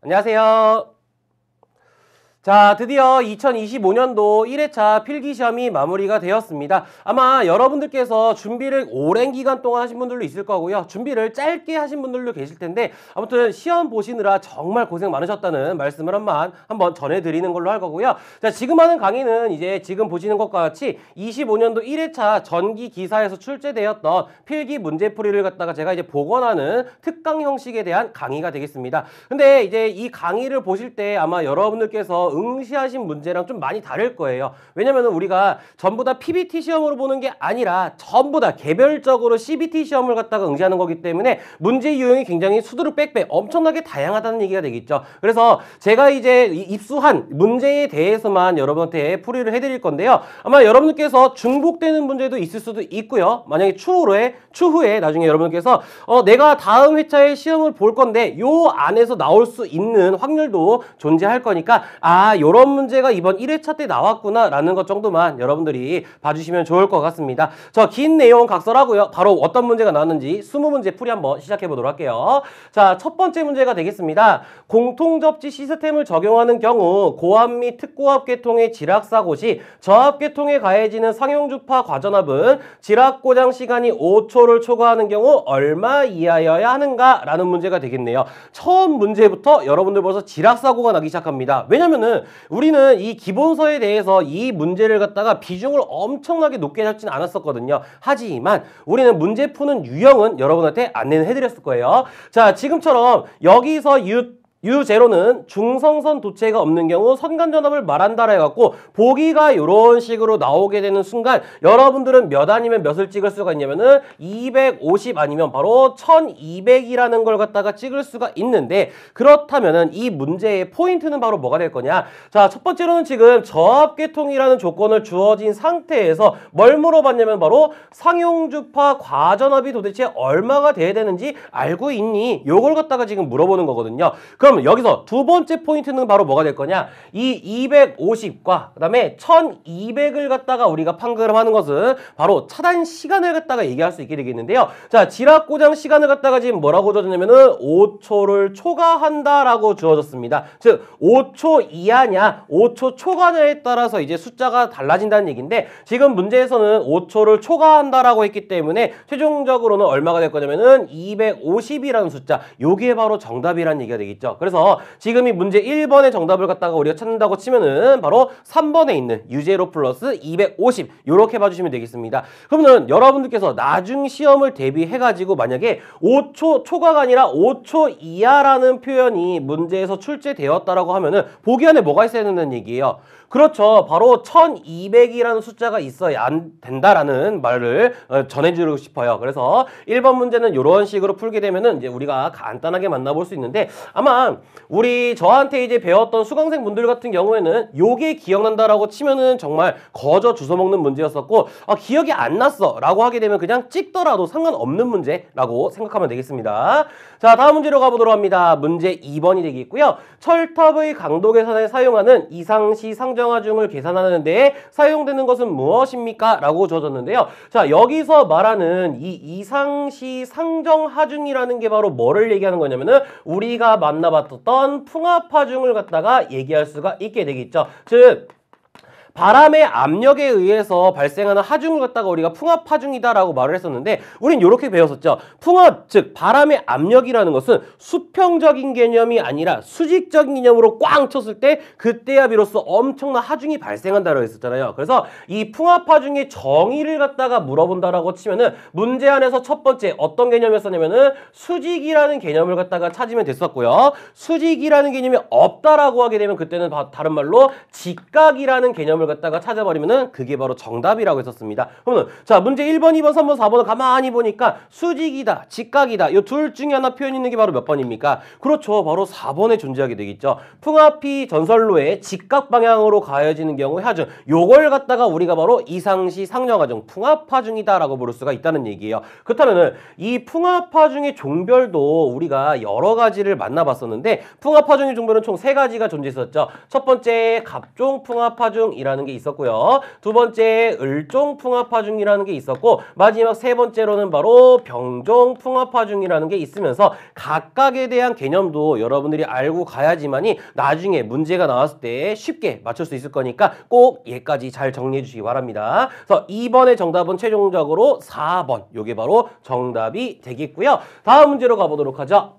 안녕하세요. 자, 드디어 2025년도 1회차 필기시험이 마무리가 되었습니다. 아마 여러분들께서 준비를 오랜 기간 동안 하신 분들도 있을 거고요. 준비를 짧게 하신 분들도 계실 텐데 아무튼 시험 보시느라 정말 고생 많으셨다는 말씀을 한번 전해드리는 걸로 할 거고요. 자, 지금 하는 강의는 이제 지금 보시는 것과 같이 25년도 1회차 전기 기사에서 출제되었던 필기 문제풀이를 갖다가 제가 이제 복원하는 특강 형식에 대한 강의가 되겠습니다. 근데 이제 이 강의를 보실 때 아마 여러분들께서 응시하신 문제랑 좀 많이 다를 거예요. 왜냐면은 우리가 전부 다 PBT 시험으로 보는 게 아니라 전부 다 개별적으로 CBT 시험을 갖다가 응시하는 거기 때문에 문제 유형이 굉장히 수두룩 빽빽 엄청나게 다양하다는 얘기가 되겠죠. 그래서 제가 이제 입수한 문제에 대해서만 여러분한테 풀이를 해드릴 건데요. 아마 여러분들께서 중복되는 문제도 있을 수도 있고요. 만약에 추후에 나중에 여러분들께서 내가 다음 회차에 시험을 볼 건데 요 안에서 나올 수 있는 확률도 존재할 거니까 요런 문제가 이번 1회차 때 나왔구나 라는 것 정도만 여러분들이 봐주시면 좋을 것 같습니다. 저 긴 내용 각설하고요. 바로 어떤 문제가 나왔는지 20문제 풀이 한번 시작해 보도록 할게요. 자, 첫 번째 문제가 되겠습니다. 공통접지 시스템을 적용하는 경우 고압 및 특고압 계통의 지락사고 시 저압 계통에 가해지는 상용주파 과전압은 지락고장 시간이 5초를 초과하는 경우 얼마 이하여야 하는가? 라는 문제가 되겠네요. 처음 문제부터 여러분들 벌써 지락사고가 나기 시작합니다. 왜냐면은 우리는 이 기본서에 대해서 이 문제를 갖다가 비중을 엄청나게 높게 잡진 않았었거든요. 하지만 우리는 문제 푸는 유형은 여러분한테 안내는 해드렸을 거예요. 자, 지금처럼 여기서 U0는 중성선 도체가 없는 경우 선간전압을 말한다라 해갖고 보기가 이런 식으로 나오게 되는 순간 여러분들은 몇 아니면 몇을 찍을 수가 있냐면은 250 아니면 바로 1200이라는 걸 갖다가 찍을 수가 있는데, 그렇다면은 이 문제의 포인트는 바로 뭐가 될 거냐? 자, 첫 번째로는 지금 저압계통이라는 조건을 주어진 상태에서 뭘 물어봤냐면 바로 상용주파 과전압이 도대체 얼마가 돼야 되는지 알고 있니? 요걸 갖다가 지금 물어보는 거거든요. 그럼 여기서 두 번째 포인트는 바로 뭐가 될 거냐? 이 250과 그 다음에 1200을 갖다가 우리가 판가름하는 것은 바로 차단 시간을 갖다가 얘기할 수 있게 되겠는데요. 자, 지락고장 시간을 갖다가 지금 뭐라고 주어졌냐면은 5초를 초과한다라고 주어졌습니다. 즉 5초 이하냐 5초 초과냐에 따라서 이제 숫자가 달라진다는 얘기인데, 지금 문제에서는 5초를 초과한다라고 했기 때문에 최종적으로는 얼마가 될 거냐면은 250이라는 숫자, 요게 바로 정답이라는 얘기가 되겠죠. 그래서 지금 이 문제 1번의 정답을 갖다가 우리가 찾는다고 치면은 바로 3번에 있는 U0 플러스 250 요렇게 봐주시면 되겠습니다. 그러면 여러분들께서 나중 시험을 대비해가지고 만약에 5초 초과가 아니라 5초 이하라는 표현이 문제에서 출제되었다라고 하면은 보기 안에 뭐가 있어야 된다는 얘기예요. 그렇죠. 바로 1200이라는 숫자가 있어야 안 된다라는 말을 전해주고 싶어요. 그래서 1번 문제는 이런 식으로 풀게 되면은 이제 우리가 간단하게 만나볼 수 있는데, 아마 우리 저한테 이제 배웠던 수강생 분들 같은 경우에는 요게 기억난다라고 치면은 정말 거저 주워 먹는 문제였었고, 기억이 안 났어 라고 하게 되면 그냥 찍더라도 상관없는 문제라고 생각하면 되겠습니다. 자, 다음 문제로 가보도록 합니다. 문제 2번이 되겠고요. 철탑의 강도 계산에 사용하는 이상시 상정하중을 계산하는 데에 사용되는 것은 무엇입니까? 라고 주어졌는데요. 자, 여기서 말하는 이 이상시 상정하중이라는 게 바로 뭐를 얘기하는 거냐면은 우리가 만나봤던 풍압하중을 갖다가 얘기할 수가 있게 되겠죠. 즉 바람의 압력에 의해서 발생하는 하중을 갖다가 우리가 풍압하중이다라고 말을 했었는데, 우린 이렇게 배웠었죠. 풍압, 즉 바람의 압력이라는 것은 수평적인 개념이 아니라 수직적인 개념으로 꽝 쳤을 때 그때야 비로소 엄청난 하중이 발생한다라고 했었잖아요. 그래서 이 풍압하중의 정의를 갖다가 물어본다라고 치면은 문제 안에서 첫 번째 어떤 개념이었었냐면은 수직이라는 개념을 갖다가 찾으면 됐었고요. 수직이라는 개념이 없다라고 하게 되면 그때는 다른 말로 직각이라는 개념을 갖다가 찾아버리면은 그게 바로 정답이라고 했었습니다. 그러면 자, 문제 1번, 2번, 3번, 4번을 가만히 보니까 수직이다, 직각이다, 이 둘 중에 하나 표현 있는 게 바로 몇 번입니까? 그렇죠. 바로 4번에 존재하게 되겠죠. 풍압이 전선로에 직각 방향으로 가해지는 경우의 하중, 요걸 갖다가 우리가 바로 이상시 상정하중, 풍압하중이다라고 부를 수가 있다는 얘기예요. 그렇다면은 이 풍압하중의 종별도 우리가 여러 가지를 만나봤었는데, 풍압하중의 종별은 총 3가지가 존재했었죠. 첫 번째 갑종 풍압하중이라는 중이라는 게 있었고요. 두 번째 을종풍합화 중이라는 게 있었고 마지막 세 번째로는 바로 병종풍합화 중이라는 게 있으면서 각각에 대한 개념도 여러분들이 알고 가야지만이 나중에 문제가 나왔을 때 쉽게 맞출 수 있을 거니까 꼭 얘까지 잘 정리해 주시기 바랍니다. 그래서 2번의 정답은 최종적으로 4번. 요게 바로 정답이 되겠고요. 다음 문제로 가보도록 하죠.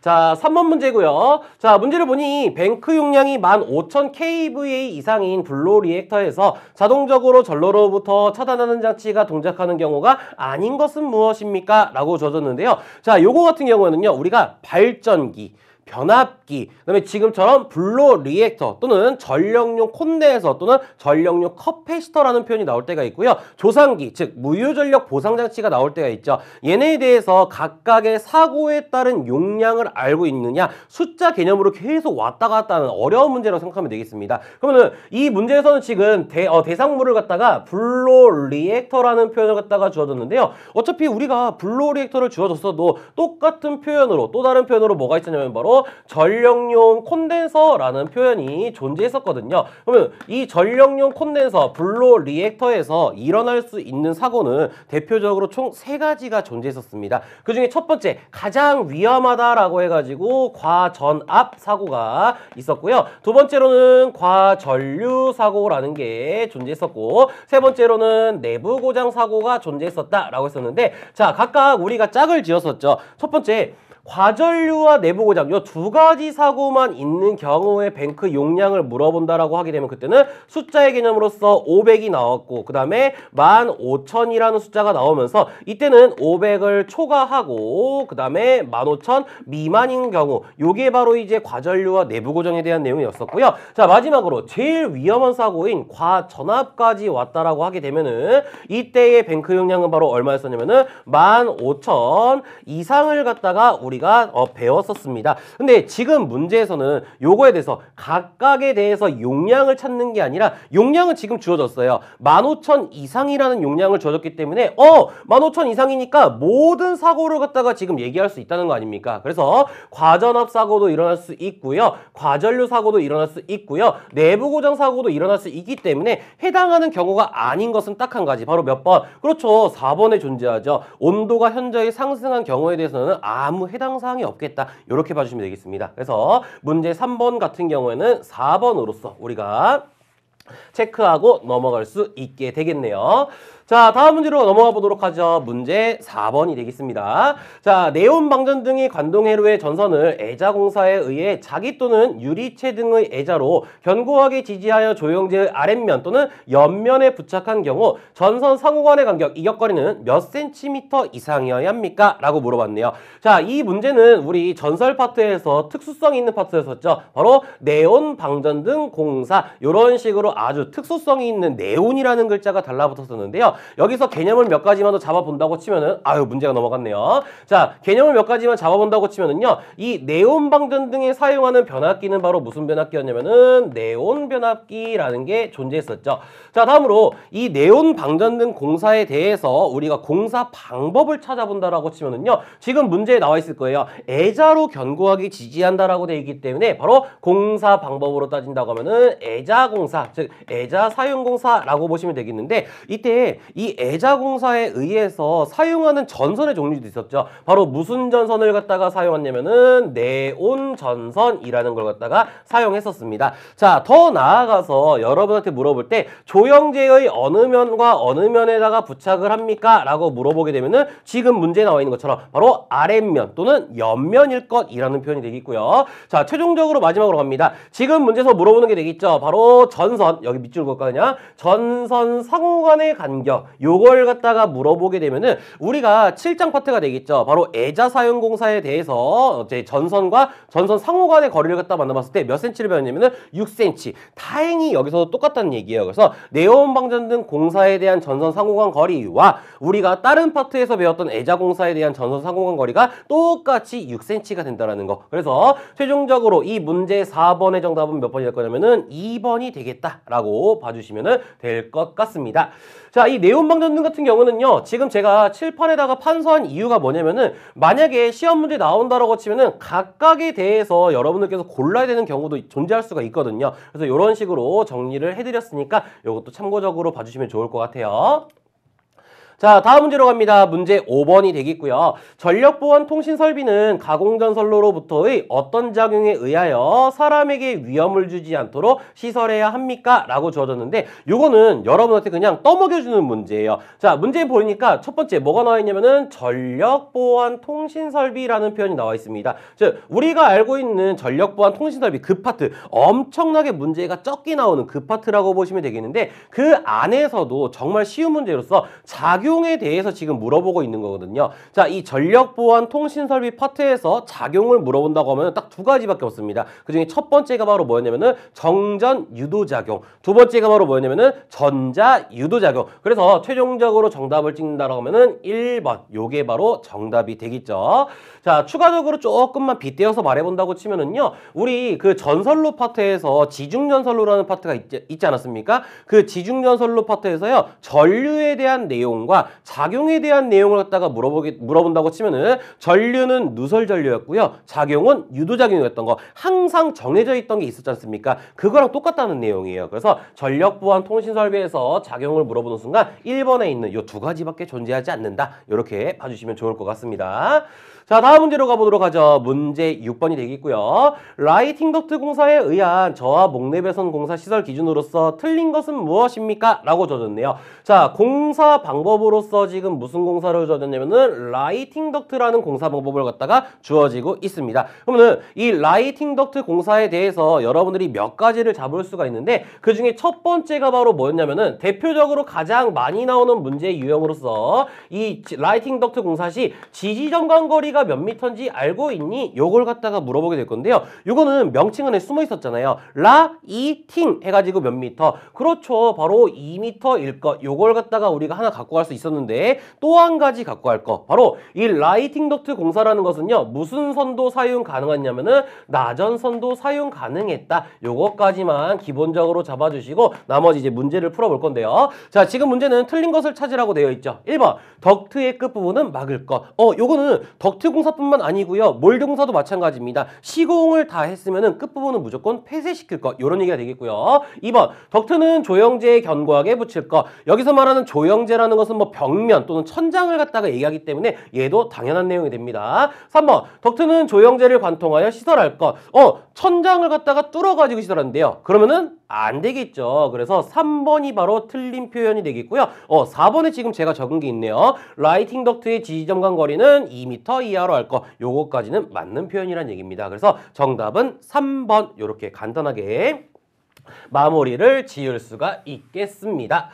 자, 3번 문제고요. 자, 문제를 보니 뱅크 용량이 15,000kVA 이상인 블로 리액터에서 자동적으로 전로로부터 차단하는 장치가 동작하는 경우가 아닌 것은 무엇입니까? 라고 줘줬는데요. 자, 요거 같은 경우에는요. 우리가 발전기, 변압기, 그다음에 지금처럼 블로 리액터 또는 전력용 콘덴서 또는 전력용 커패시터라는 표현이 나올 때가 있고요. 조상기, 즉 무유전력 보상장치가 나올 때가 있죠. 얘네에 대해서 각각의 사고에 따른 용량을 알고 있느냐 숫자 개념으로 계속 왔다 갔다 하는 어려운 문제라고 생각하면 되겠습니다. 그러면은 이 문제에서는 지금 대상물을 갖다가 블로 리액터라는 표현을 갖다가 주어졌는데요. 어차피 우리가 블로 리액터를 주어졌어도 똑같은 표현으로 또 다른 표현으로 뭐가 있었냐면 바로 전력용 콘덴서라는 표현이 존재했었거든요. 그러면 이 전력용 콘덴서 블로 리액터에서 일어날 수 있는 사고는 대표적으로 총 3가지가 존재했었습니다. 그 중에 첫 번째 가장 위험하다라고 해가지고 과전압 사고가 있었고요. 두 번째로는 과전류 사고라는 게 존재했었고 세 번째로는 내부 고장 사고가 존재했었다라고 했었는데 자 각각 우리가 짝을 지었었죠. 첫 번째 과전류와 내부 고장 이 2가지 사고만 있는 경우에 뱅크 용량을 물어본다라고 하게 되면 그때는 숫자의 개념으로서 500이 나왔고 그 다음에 15,000이라는 숫자가 나오면서 이때는 500을 초과하고 그 다음에 15,000 미만인 경우 요게 바로 이제 과전류와 내부 고정에 대한 내용이었었고요. 자 마지막으로 제일 위험한 사고인 과전압까지 왔다라고 하게 되면은 이때의 뱅크 용량은 바로 얼마였었냐면은 15,000 이상을 갖다가 우리가 배웠었습니다. 근데 지금 문제에서는 요거에 대해서 각각에 대해서 용량을 찾는 게 아니라 용량은 지금 주어졌어요. 15,000 이상이라는 용량을 주어졌기 때문에 15,000 이상이니까 모든 사고를 갖다가 지금 얘기할 수 있다는 거 아닙니까? 그래서 과전압 사고도 일어날 수 있고요. 과전류 사고도 일어날 수 있고요. 내부 고장 사고도 일어날 수 있기 때문에 해당하는 경우가 아닌 것은 딱 한 가지. 바로 몇 번? 그렇죠. 4번에 존재하죠. 온도가 현저히 상승한 경우에 대해서는 아무 해당 사항이 없겠다. 이렇게 봐주시면 되겠습니다. 그래서 문제 3번 같은 경우에는 4번으로서 우리가 체크하고 넘어갈 수 있게 되겠네요. 자, 다음 문제로 넘어가 보도록 하죠. 문제 4번이 되겠습니다. 자, 네온 방전 등의 관동회로의 전선을 애자공사에 의해 자기 또는 유리체 등의 애자로 견고하게 지지하여 조형제의 아랫면 또는 옆면에 부착한 경우 전선 상호간의 간격, 이격거리는 몇 센티미터 이상이어야 합니까? 라고 물어봤네요. 자, 이 문제는 우리 전설 파트에서 특수성이 있는 파트였었죠. 바로 네온 방전 등 공사 이런 식으로 아주 특수성이 있는 네온이라는 글자가 달라붙었었는데요. 여기서 개념을 몇 가지만 더 잡아본다고 치면은 문제가 넘어갔네요. 자, 개념을 몇 가지만 잡아본다고 치면은요. 이 네온 방전 등에 사용하는 변압기는 바로 무슨 변압기였냐면은 네온 변압기라는 게 존재했었죠. 자, 다음으로 이 네온 방전 등 공사에 대해서 우리가 공사 방법을 찾아본다라고 치면은요. 지금 문제에 나와 있을 거예요. 애자로 견고하게 지지한다라고 되어 있기 때문에 바로 공사 방법으로 따진다고 하면은 애자 공사, 즉 애자 사용 공사라고 보시면 되겠는데 이때 이 애자공사에 의해서 사용하는 전선의 종류도 있었죠. 바로 무슨 전선을 갖다가 사용했냐면은 네온 전선이라는 걸 갖다가 사용했었습니다. 자, 더 나아가서 여러분한테 물어볼 때 조형제의 어느 면과 어느 면에다가 부착을 합니까? 라고 물어보게 되면은 지금 문제에 나와 있는 것처럼 바로 아랫면 또는 옆면일 것이라는 표현이 되겠고요. 자, 최종적으로 마지막으로 갑니다. 지금 문제에서 물어보는 게 되겠죠. 바로 전선, 여기 밑줄 그었거든요. 전선 상호간의 간격, 요걸 갖다가 물어보게 되면은 우리가 7장 파트가 되겠죠. 바로 애자 사용 공사에 대해서 이제 전선과 전선 상호간의 거리를 갖다 만나봤을 때 몇 cm를 배웠냐면은 6cm. 다행히 여기서도 똑같다는 얘기예요. 그래서 네온 방전 등 공사에 대한 전선 상호간 거리와 우리가 다른 파트에서 배웠던 애자 공사에 대한 전선 상호간 거리가 똑같이 6cm가 된다라는 거. 그래서 최종적으로 이 문제 4번의 정답은 몇 번이 될 거냐면은 2번이 되겠다라고 봐주시면 될 것 같습니다. 자, 이 네온방전등 같은 경우는요, 지금 제가 칠판에다가 판서한 이유가 뭐냐면은 만약에 시험 문제 나온다라고 치면은 각각에 대해서 여러분들께서 골라야 되는 경우도 존재할 수가 있거든요. 그래서 이런 식으로 정리를 해드렸으니까 이것도 참고적으로 봐주시면 좋을 것 같아요. 자, 다음 문제로 갑니다. 문제 5번이 되겠고요. 전력보안 통신설비는 가공전선로로부터의 어떤 작용에 의하여 사람에게 위험을 주지 않도록 시설해야 합니까? 라고 주어졌는데 요거는 여러분한테 그냥 떠먹여주는 문제예요. 자, 문제 보니까 첫 번째 뭐가 나와 있냐면은 전력보안 통신설비라는 표현이 나와 있습니다. 즉, 우리가 알고 있는 전력보안 통신설비 그 파트, 엄청나게 문제가 적게 나오는 그 파트라고 보시면 되겠는데 그 안에서도 정말 쉬운 문제로서 작용에 대해서 지금 물어보고 있는 거거든요. 자, 이 전력보안 통신설비 파트에서 작용을 물어본다고 하면 딱 두 가지밖에 없습니다. 그 중에 첫 번째가 바로 뭐였냐면은 정전 유도작용, 두 번째가 바로 뭐였냐면은 전자 유도작용. 그래서 최종적으로 정답을 찍는다라고 하면은 1번, 요게 바로 정답이 되겠죠. 자, 추가적으로 조금만 빗대어서 말해본다고 치면은요, 우리 그 전선로 파트에서 지중전선로라는 파트가 있지 않았습니까? 그 지중전선로 파트에서요, 전류에 대한 내용과 작용에 대한 내용을 갖다가 물어본다고 치면은 전류는 누설전류였고요, 작용은 유도작용이었던 거 항상 정해져 있던 게 있었지 않습니까? 그거랑 똑같다는 내용이에요. 그래서 전력보안 통신설비에서 작용을 물어보는 순간 1번에 있는 이 두 가지밖에 존재하지 않는다. 이렇게 봐주시면 좋을 것 같습니다. 자, 다음 문제로 가보도록 하죠. 문제 6번이 되겠고요. 라이팅 덕트 공사에 의한 저하 목내배선 공사 시설 기준으로서 틀린 것은 무엇입니까? 라고 줘졌네요. 자, 공사 방법으로서 지금 무슨 공사를 줘졌냐면은 라이팅 덕트라는 공사 방법을 갖다가 주어지고 있습니다. 그러면은 이 라이팅 덕트 공사에 대해서 여러분들이 몇 가지를 잡을 수가 있는데 그 중에 첫 번째가 바로 뭐였냐면은 대표적으로 가장 많이 나오는 문제 유형으로서 이 라이팅 덕트 공사 시 지지점광거리가 몇 미터인지 알고 있니? 요걸 갖다가 물어보게 될 건데요. 요거는 명칭 안에 숨어 있었잖아요. 라이팅 해가지고 몇 미터. 그렇죠. 바로 2미터일 것. 요걸 갖다가 우리가 하나 갖고 갈 수 있었는데 또 한 가지 갖고 갈 거. 바로 이 라이팅 덕트 공사라는 것은요. 무슨 선도 사용 가능하냐면은 나전선도 사용 가능했다. 요거까지만 기본적으로 잡아주시고 나머지 이제 문제를 풀어볼 건데요. 자, 지금 문제는 틀린 것을 찾으라고 되어 있죠. 1번. 덕트의 끝부분은 막을 것. 요거는 덕트 공사뿐만 아니고요. 몰드 공사도 마찬가지입니다. 시공을 다 했으면은 끝부분은 무조건 폐쇄시킬 것. 이런 얘기가 되겠고요. 2번. 덕트는 조영제에 견고하게 붙일 것. 여기서 말하는 조영제라는 것은 뭐 벽면 또는 천장을 갖다가 얘기하기 때문에 얘도 당연한 내용이 됩니다. 3번. 덕트는 조영제를 관통하여 시설할 것. 천장을 갖다가 뚫어가지고 시설하는데요. 그러면은 안 되겠죠. 그래서 3번이 바로 틀린 표현이 되겠고요. 4번에 지금 제가 적은 게 있네요. 라이팅 덕트의 지지점간 거리는 2m 이하로 할 거. 요거까지는 맞는 표현이란 얘기입니다. 그래서 정답은 3번 이렇게 간단하게 마무리를 지을 수가 있겠습니다.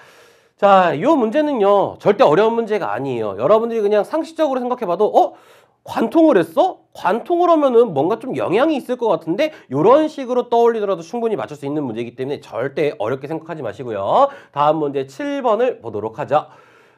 자, 요 문제는요. 절대 어려운 문제가 아니에요. 여러분들이 그냥 상식적으로 생각해봐도 관통을 했어? 관통을 하면은 뭔가 좀 영향이 있을 것 같은데 이런 식으로 떠올리더라도 충분히 맞출 수 있는 문제이기 때문에 절대 어렵게 생각하지 마시고요. 다음 문제 7번을 보도록 하죠.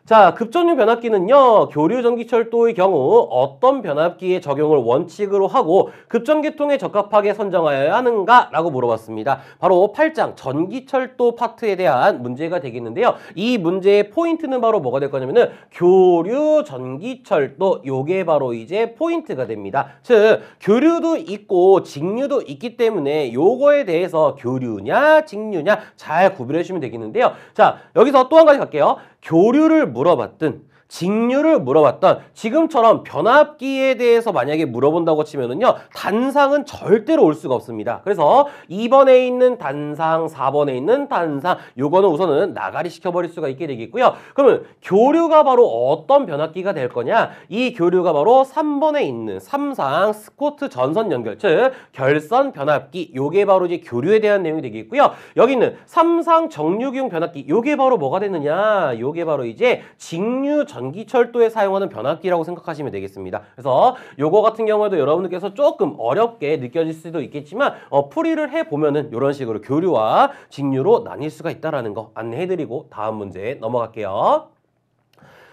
자, 급전류 변압기는요, 교류 전기철도의 경우 어떤 변압기의 적용을 원칙으로 하고 급전계통에 적합하게 선정하여야 하는가? 라고 물어봤습니다. 바로 8장 전기철도 파트에 대한 문제가 되겠는데요. 이 문제의 포인트는 바로 뭐가 될 거냐면은 교류 전기철도, 요게 바로 이제 포인트가 됩니다. 즉, 교류도 있고 직류도 있기 때문에 요거에 대해서 교류냐 직류냐 잘 구별해 주시면 되겠는데요. 자, 여기서 또 한 가지 갈게요. 교류를 물어봤든 직류를 물어봤던 지금처럼 변압기에 대해서 만약에 물어본다고 치면은요, 단상은 절대로 올 수가 없습니다. 그래서 2번에 있는 단상, 4번에 있는 단상, 요거는 우선은 나가리 시켜버릴 수가 있게 되겠고요. 그러면 교류가 바로 어떤 변압기가 될 거냐? 이 교류가 바로 3번에 있는 삼상 스코트 전선 연결, 즉 결선 변압기, 요게 바로 이제 교류에 대한 내용이 되겠고요. 여기 있는 삼상 정류기용 변압기, 요게 바로 뭐가 되느냐? 요게 바로 이제 직류 전기철도에 사용하는 변압기라고 생각하시면 되겠습니다. 그래서 요거 같은 경우에도 여러분들께서 조금 어렵게 느껴질 수도 있겠지만 풀이를 해보면은 이런 식으로 교류와 직류로 나뉠 수가 있다는 거 안내해드리고 다음 문제에 넘어갈게요.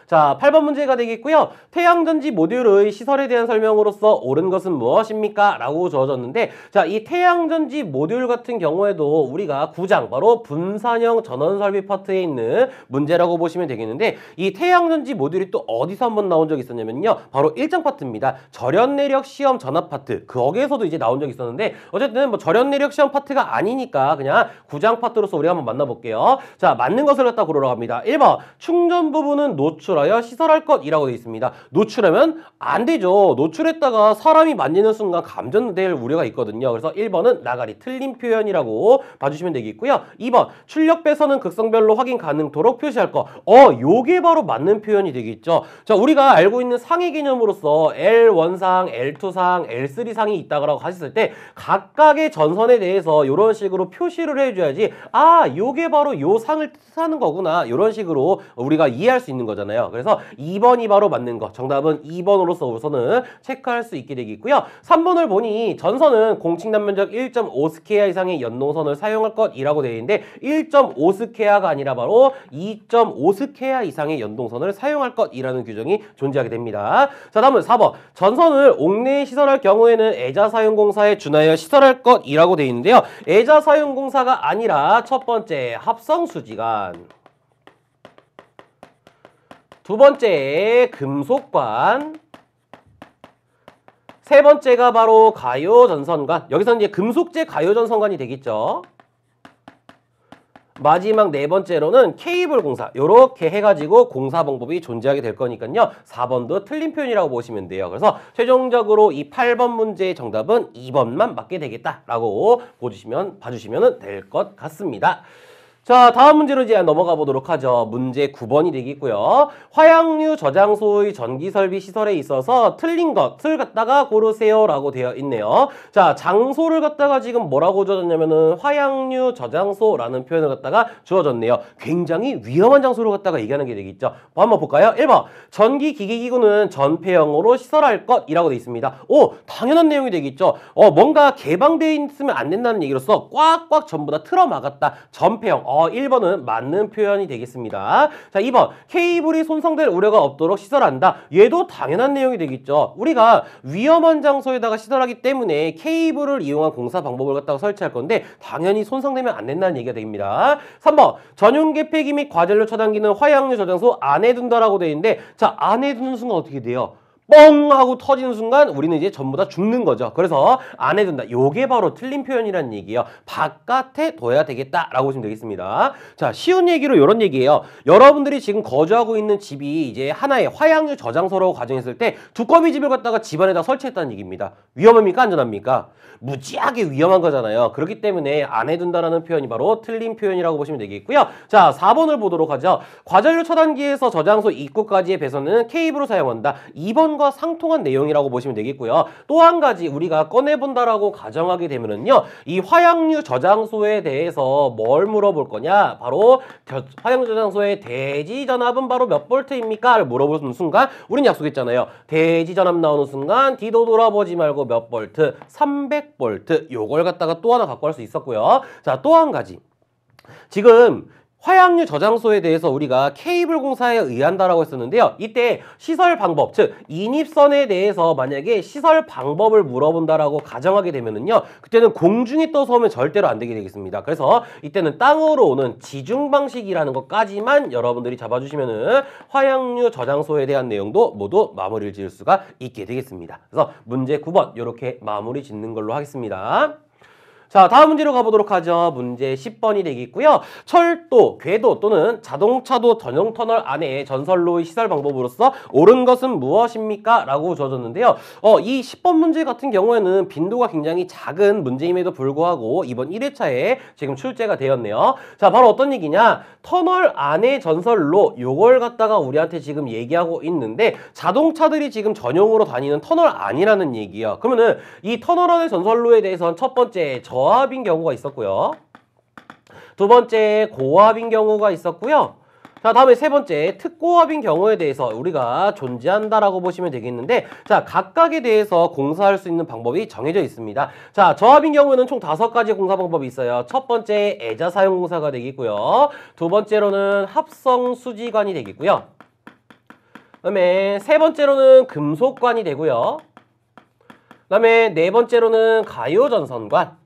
자, 8번 문제가 되겠고요. 태양전지 모듈의 시설에 대한 설명으로서 옳은 것은 무엇입니까? 라고 주어졌는데, 자, 이 태양전지 모듈 같은 경우에도 우리가 9장, 바로 분산형 전원설비 파트에 있는 문제라고 보시면 되겠는데, 이 태양전지 모듈이 또 어디서 한번 나온 적이 있었냐면요. 바로 1장 파트입니다. 절연내력 시험 전압 파트. 거기에서도 이제 나온 적이 있었는데, 어쨌든 뭐 절연내력 시험 파트가 아니니까 그냥 9장 파트로서 우리가 한번 만나볼게요. 자, 맞는 것을 갖다 고르러 갑니다. 1번, 충전 부분은 노출하여 시설할 것이라고 되어 있습니다. 노출하면 안 되죠. 노출했다가 사람이 만지는 순간 감전될 우려가 있거든요. 그래서 1번은 나가리 틀린 표현이라고 봐주시면 되겠고요. 2번, 출력 배선은 극성별로 확인 가능토록 표시할 것. 요게 바로 맞는 표현이 되겠죠. 자, 우리가 알고 있는 상의 개념으로서 L1상, L2상, L3상이 있다고 하셨을 때 각각의 전선에 대해서 이런 식으로 표시를 해줘야지, 요게 바로 요 상을 뜻하는 거구나, 이런 식으로 우리가 이해할 수 있는 거잖아요. 그래서 2번이 바로 맞는 거. 정답은 2번으로서 우선은 체크할 수 있게 되겠고요. 3번을 보니 전선은 공칭단 면적 1.5스퀘어 이상의 연동선을 사용할 것이라고 되어 있는데 1.5스퀘어가 아니라 바로 2.5스퀘어 이상의 연동선을 사용할 것이라는 규정이 존재하게 됩니다. 자, 다음은 4번. 전선을 옥내에 시설할 경우에는 애자사용공사에 준하여 시설할 것이라고 되어 있는데요. 애자사용공사가 아니라 첫 번째 합성수지관, 두 번째 금속관, 세 번째가 바로 가요전선관. 여기서 이제 금속재 가요전선관이 되겠죠. 마지막 네 번째로는 케이블 공사. 요렇게 해가지고 공사 방법이 존재하게 될 거니까요. 4번도 틀린 표현이라고 보시면 돼요. 그래서 최종적으로 이 8번 문제의 정답은 2번만 맞게 되겠다라고 봐주시면 될 것 같습니다. 자, 다음 문제로 이제 넘어가 보도록 하죠. 문제 9번이 되겠고요. 화약류 저장소의 전기설비 시설에 있어서 틀린 것을 갖다가 고르세요 라고 되어 있네요. 자, 장소를 갖다가 지금 뭐라고 주어졌냐면은 화약류 저장소라는 표현을 갖다가 주어졌네요. 굉장히 위험한 장소를 갖다가 얘기하는 게 되겠죠. 한번 볼까요? 1번, 전기기기기구는 전폐형으로 시설할 것이라고 되어 있습니다. 당연한 내용이 되겠죠. 뭔가 개방되어 있으면 안 된다는 얘기로서 꽉꽉 전부 다 틀어막았다. 전폐형. 1번은 맞는 표현이 되겠습니다. 자, 2번, 케이블이 손상될 우려가 없도록 시설한다. 얘도 당연한 내용이 되겠죠. 우리가 위험한 장소에다가 시설하기 때문에 케이블을 이용한 공사 방법을 갖다가 설치할 건데 당연히 손상되면 안 된다는 얘기가 됩니다. 3번, 전용 개폐기 및 과전류 차단기는 화약류 저장소 안에 둔다라고 되어 있는데, 자, 안에 두는 순간 어떻게 돼요? 뻥 하고 터지는 순간 우리는 이제 전부 다 죽는 거죠. 그래서 안에 둔다. 요게 바로 틀린 표현이라는 얘기예요. 바깥에 둬야 되겠다라고 보시면 되겠습니다. 자, 쉬운 얘기로 이런 얘기예요. 여러분들이 지금 거주하고 있는 집이 이제 하나의 화약류 저장소라고 가정했을 때 두꺼비 집을 갖다가 집안에다 설치했다는 얘기입니다. 위험합니까? 안전합니까? 무지하게 위험한 거잖아요. 그렇기 때문에 안에 둔다라는 표현이 바로 틀린 표현이라고 보시면 되겠고요. 자, 4번을 보도록 하죠. 과전류 차단기에서 저장소 입구까지의 배선은 케이블을 사용한다. 2번과 상통한 내용이라고 보시면 되겠고요. 또 한 가지 우리가 꺼내본다라고 가정하게 되면은요, 이 화약류 저장소에 대해서 뭘 물어볼 거냐? 바로 화약류 저장소의 대지 전압은 바로 몇 볼트입니까? 를 물어보는 순간 우리는 약속했잖아요. 대지 전압 나오는 순간 뒤도 돌아보지 말고 몇 볼트? 300볼트. 요걸 갖다가 또 하나 갖고 갈 수 있었고요. 자, 또 한 가지. 지금 화약류 저장소에 대해서 우리가 케이블 공사에 의한다라고 했었는데요. 이때 시설 방법, 즉 인입선에 대해서 만약에 시설 방법을 물어본다라고 가정하게 되면은요, 그때는 공중에 떠서 오면 절대로 안 되게 되겠습니다. 그래서 이때는 땅으로 오는 지중 방식이라는 것까지만 여러분들이 잡아주시면은 화약류 저장소에 대한 내용도 모두 마무리를 지을 수가 있게 되겠습니다. 그래서 문제 9번 이렇게 마무리 짓는 걸로 하겠습니다. 자, 다음 문제로 가보도록 하죠. 문제 10번이 되겠고요. 철도, 궤도 또는 자동차도 전용 터널 안에 전선로의 시설 방법으로서 옳은 것은 무엇입니까? 라고 주어졌는데요. 이 10번 문제 같은 경우에는 빈도가 굉장히 작은 문제임에도 불구하고 이번 1회차에 지금 출제가 되었네요. 자, 바로 어떤 얘기냐? 터널 안에 전선로, 요걸 갖다가 우리한테 지금 얘기하고 있는데 자동차들이 지금 전용으로 다니는 터널 안이라는 얘기예요. 그러면은 이 터널 안의 전선로에 대해서는 첫 번째 저압인 경우가 있었고요. 두 번째 고압인 경우가 있었고요. 자, 다음에 세 번째 특고압인 경우에 대해서 우리가 존재한다라고 보시면 되겠는데, 자, 각각에 대해서 공사할 수 있는 방법이 정해져 있습니다. 자, 저압인 경우에는 총 5가지 공사 방법이 있어요. 첫 번째 애자 사용 공사가 되겠고요. 두 번째로는 합성 수지관이 되겠고요. 그다음에 세 번째로는 금속관이 되고요. 그다음에 네 번째로는 가요전선관.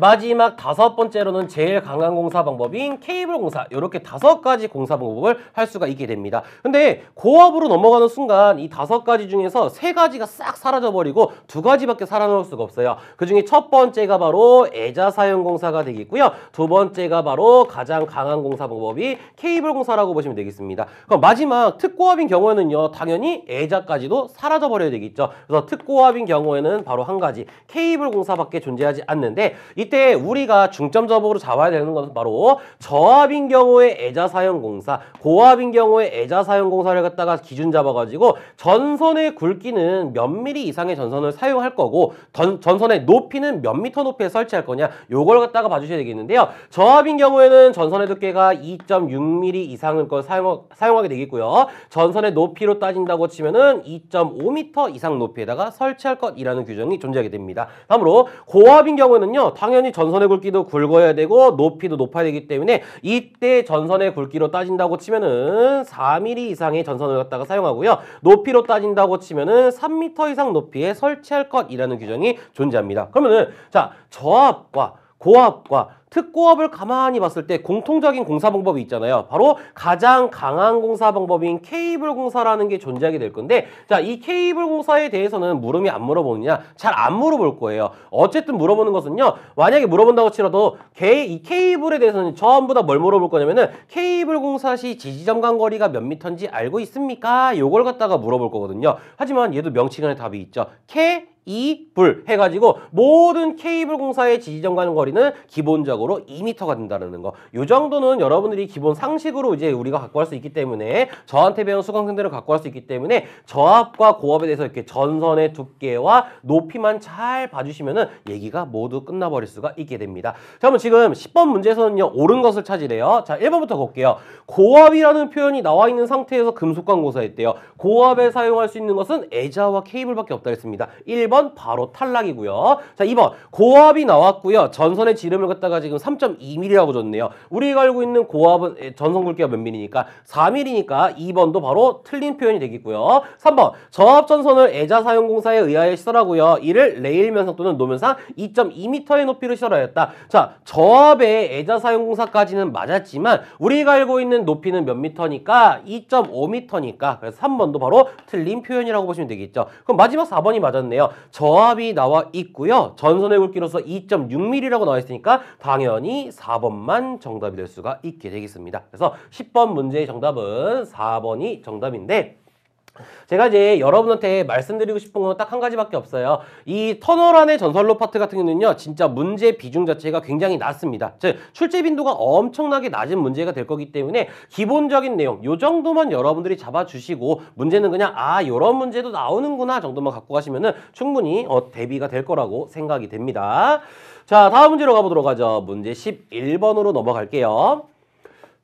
마지막 다섯 번째로는 제일 강한 공사 방법인 케이블 공사. 이렇게 5가지 공사 방법을 할 수가 있게 됩니다. 근데 고압으로 넘어가는 순간 이 5가지 중에서 3가지가 싹 사라져버리고 2가지밖에 살아남을 수가 없어요. 그 중에 첫 번째가 바로 애자 사용 공사가 되겠고요. 두 번째가 바로 가장 강한 공사 방법이 케이블 공사라고 보시면 되겠습니다. 그럼 마지막 특고압인 경우에는요, 당연히 애자까지도 사라져버려야 되겠죠. 그래서 특고압인 경우에는 바로 한 가지 케이블 공사밖에 존재하지 않는데, 이때 우리가 중점적으로 잡아야 되는 것은 바로 저압인 경우에 애자 사용 공사, 고압인 경우에 애자 사용 공사를 갖다가 기준 잡아가지고 전선의 굵기는 몇 미리 이상의 전선을 사용할 거고 전선의 높이는 몇 미터 높이에 설치할 거냐, 요걸 갖다가 봐주셔야 되겠는데요. 저압인 경우에는 전선의 두께가 2.6mm 이상을 걸 사용하게 되겠고요. 전선의 높이로 따진다고 치면은 2.5m 이상 높이에다가 설치할 것이라는 규정이 존재하게 됩니다. 다음으로 고압인 경우에는요, 당연히 전선의 굵기도 굵어야 되고 높이도 높아야 되기 때문에 이때 전선의 굵기로 따진다고 치면은 4mm 이상의 전선을 갖다가 사용하고요. 높이로 따진다고 치면은 3m 이상 높이에 설치할 것이라는 규정이 존재합니다. 그러면은 자, 저압과 고압과 특고압을 가만히 봤을 때 공통적인 공사 방법이 있잖아요. 바로 가장 강한 공사 방법인 케이블 공사라는 게 존재하게 될 건데, 자, 이 케이블 공사에 대해서는 물으면 안 물어보느냐? 잘 안 물어볼 거예요. 어쨌든 물어보는 것은요, 만약에 물어본다고 치더라도 이 케이블에 대해서는 전부 다 뭘 물어볼 거냐면은 케이블 공사 시 지지점간 거리가 몇 미터인지 알고 있습니까? 요걸 갖다가 물어볼 거거든요. 하지만 얘도 명칭 안에 답이 있죠. 이불 해가지고 모든 케이블 공사의 지지점간 거리는 기본적으로 2m가 된다는 거. 이 정도는 여러분들이 기본 상식으로 이제 우리가 갖고 갈 수 있기 때문에, 저한테 배운 수강생들을 갖고 갈 수 있기 때문에 저압과 고압에 대해서 이렇게 전선의 두께와 높이만 잘 봐주시면은 얘기가 모두 끝나버릴 수가 있게 됩니다. 자, 그럼 지금 10번 문제에서는요, 옳은 것을 찾으래요. 자, 1번부터 볼게요. 고압이라는 표현이 나와 있는 상태에서 금속관 공사했대요. 고압에 사용할 수 있는 것은 애자와 케이블밖에 없다 했습니다. 1번 바로 탈락이고요. 자, 2번 고압이 나왔고요. 전선의 지름을 갖다가 지금 3.2mm라고 줬네요. 우리가 알고 있는 고압은 전선 굵기가 몇 mm니까 4mm니까 2번도 바로 틀린 표현이 되겠고요. 3번 저압 전선을 애자 사용 공사에 의하여 시설하고요. 이를 레일 면상 또는 노면상 2.2m의 높이로 시설하였다. 자, 저압의 애자 사용 공사까지는 맞았지만 우리가 알고 있는 높이는 몇 미터니까 2.5m니까 그래서 3번도 바로 틀린 표현이라고 보시면 되겠죠. 그럼 마지막 4번이 맞았네요. 저압이 나와 있고요. 전선의 굵기로서 2.6mm라고 나와 있으니까 당연히 4번만 정답이 될 수가 있게 되겠습니다. 그래서 10번 문제의 정답은 4번이 정답인데, 제가 이제 여러분한테 말씀드리고 싶은 건 딱 한 가지밖에 없어요. 이 터널 안의 전선로 파트 같은 경우는요, 진짜 문제 비중 자체가 굉장히 낮습니다. 즉 출제 빈도가 엄청나게 낮은 문제가 될 거기 때문에 기본적인 내용 요 정도만 여러분들이 잡아주시고, 문제는 그냥 요런 문제도 나오는구나 정도만 갖고 가시면은 충분히 대비가 될 거라고 생각이 됩니다. 자, 다음 문제로 가보도록 하죠. 문제 11번으로 넘어갈게요.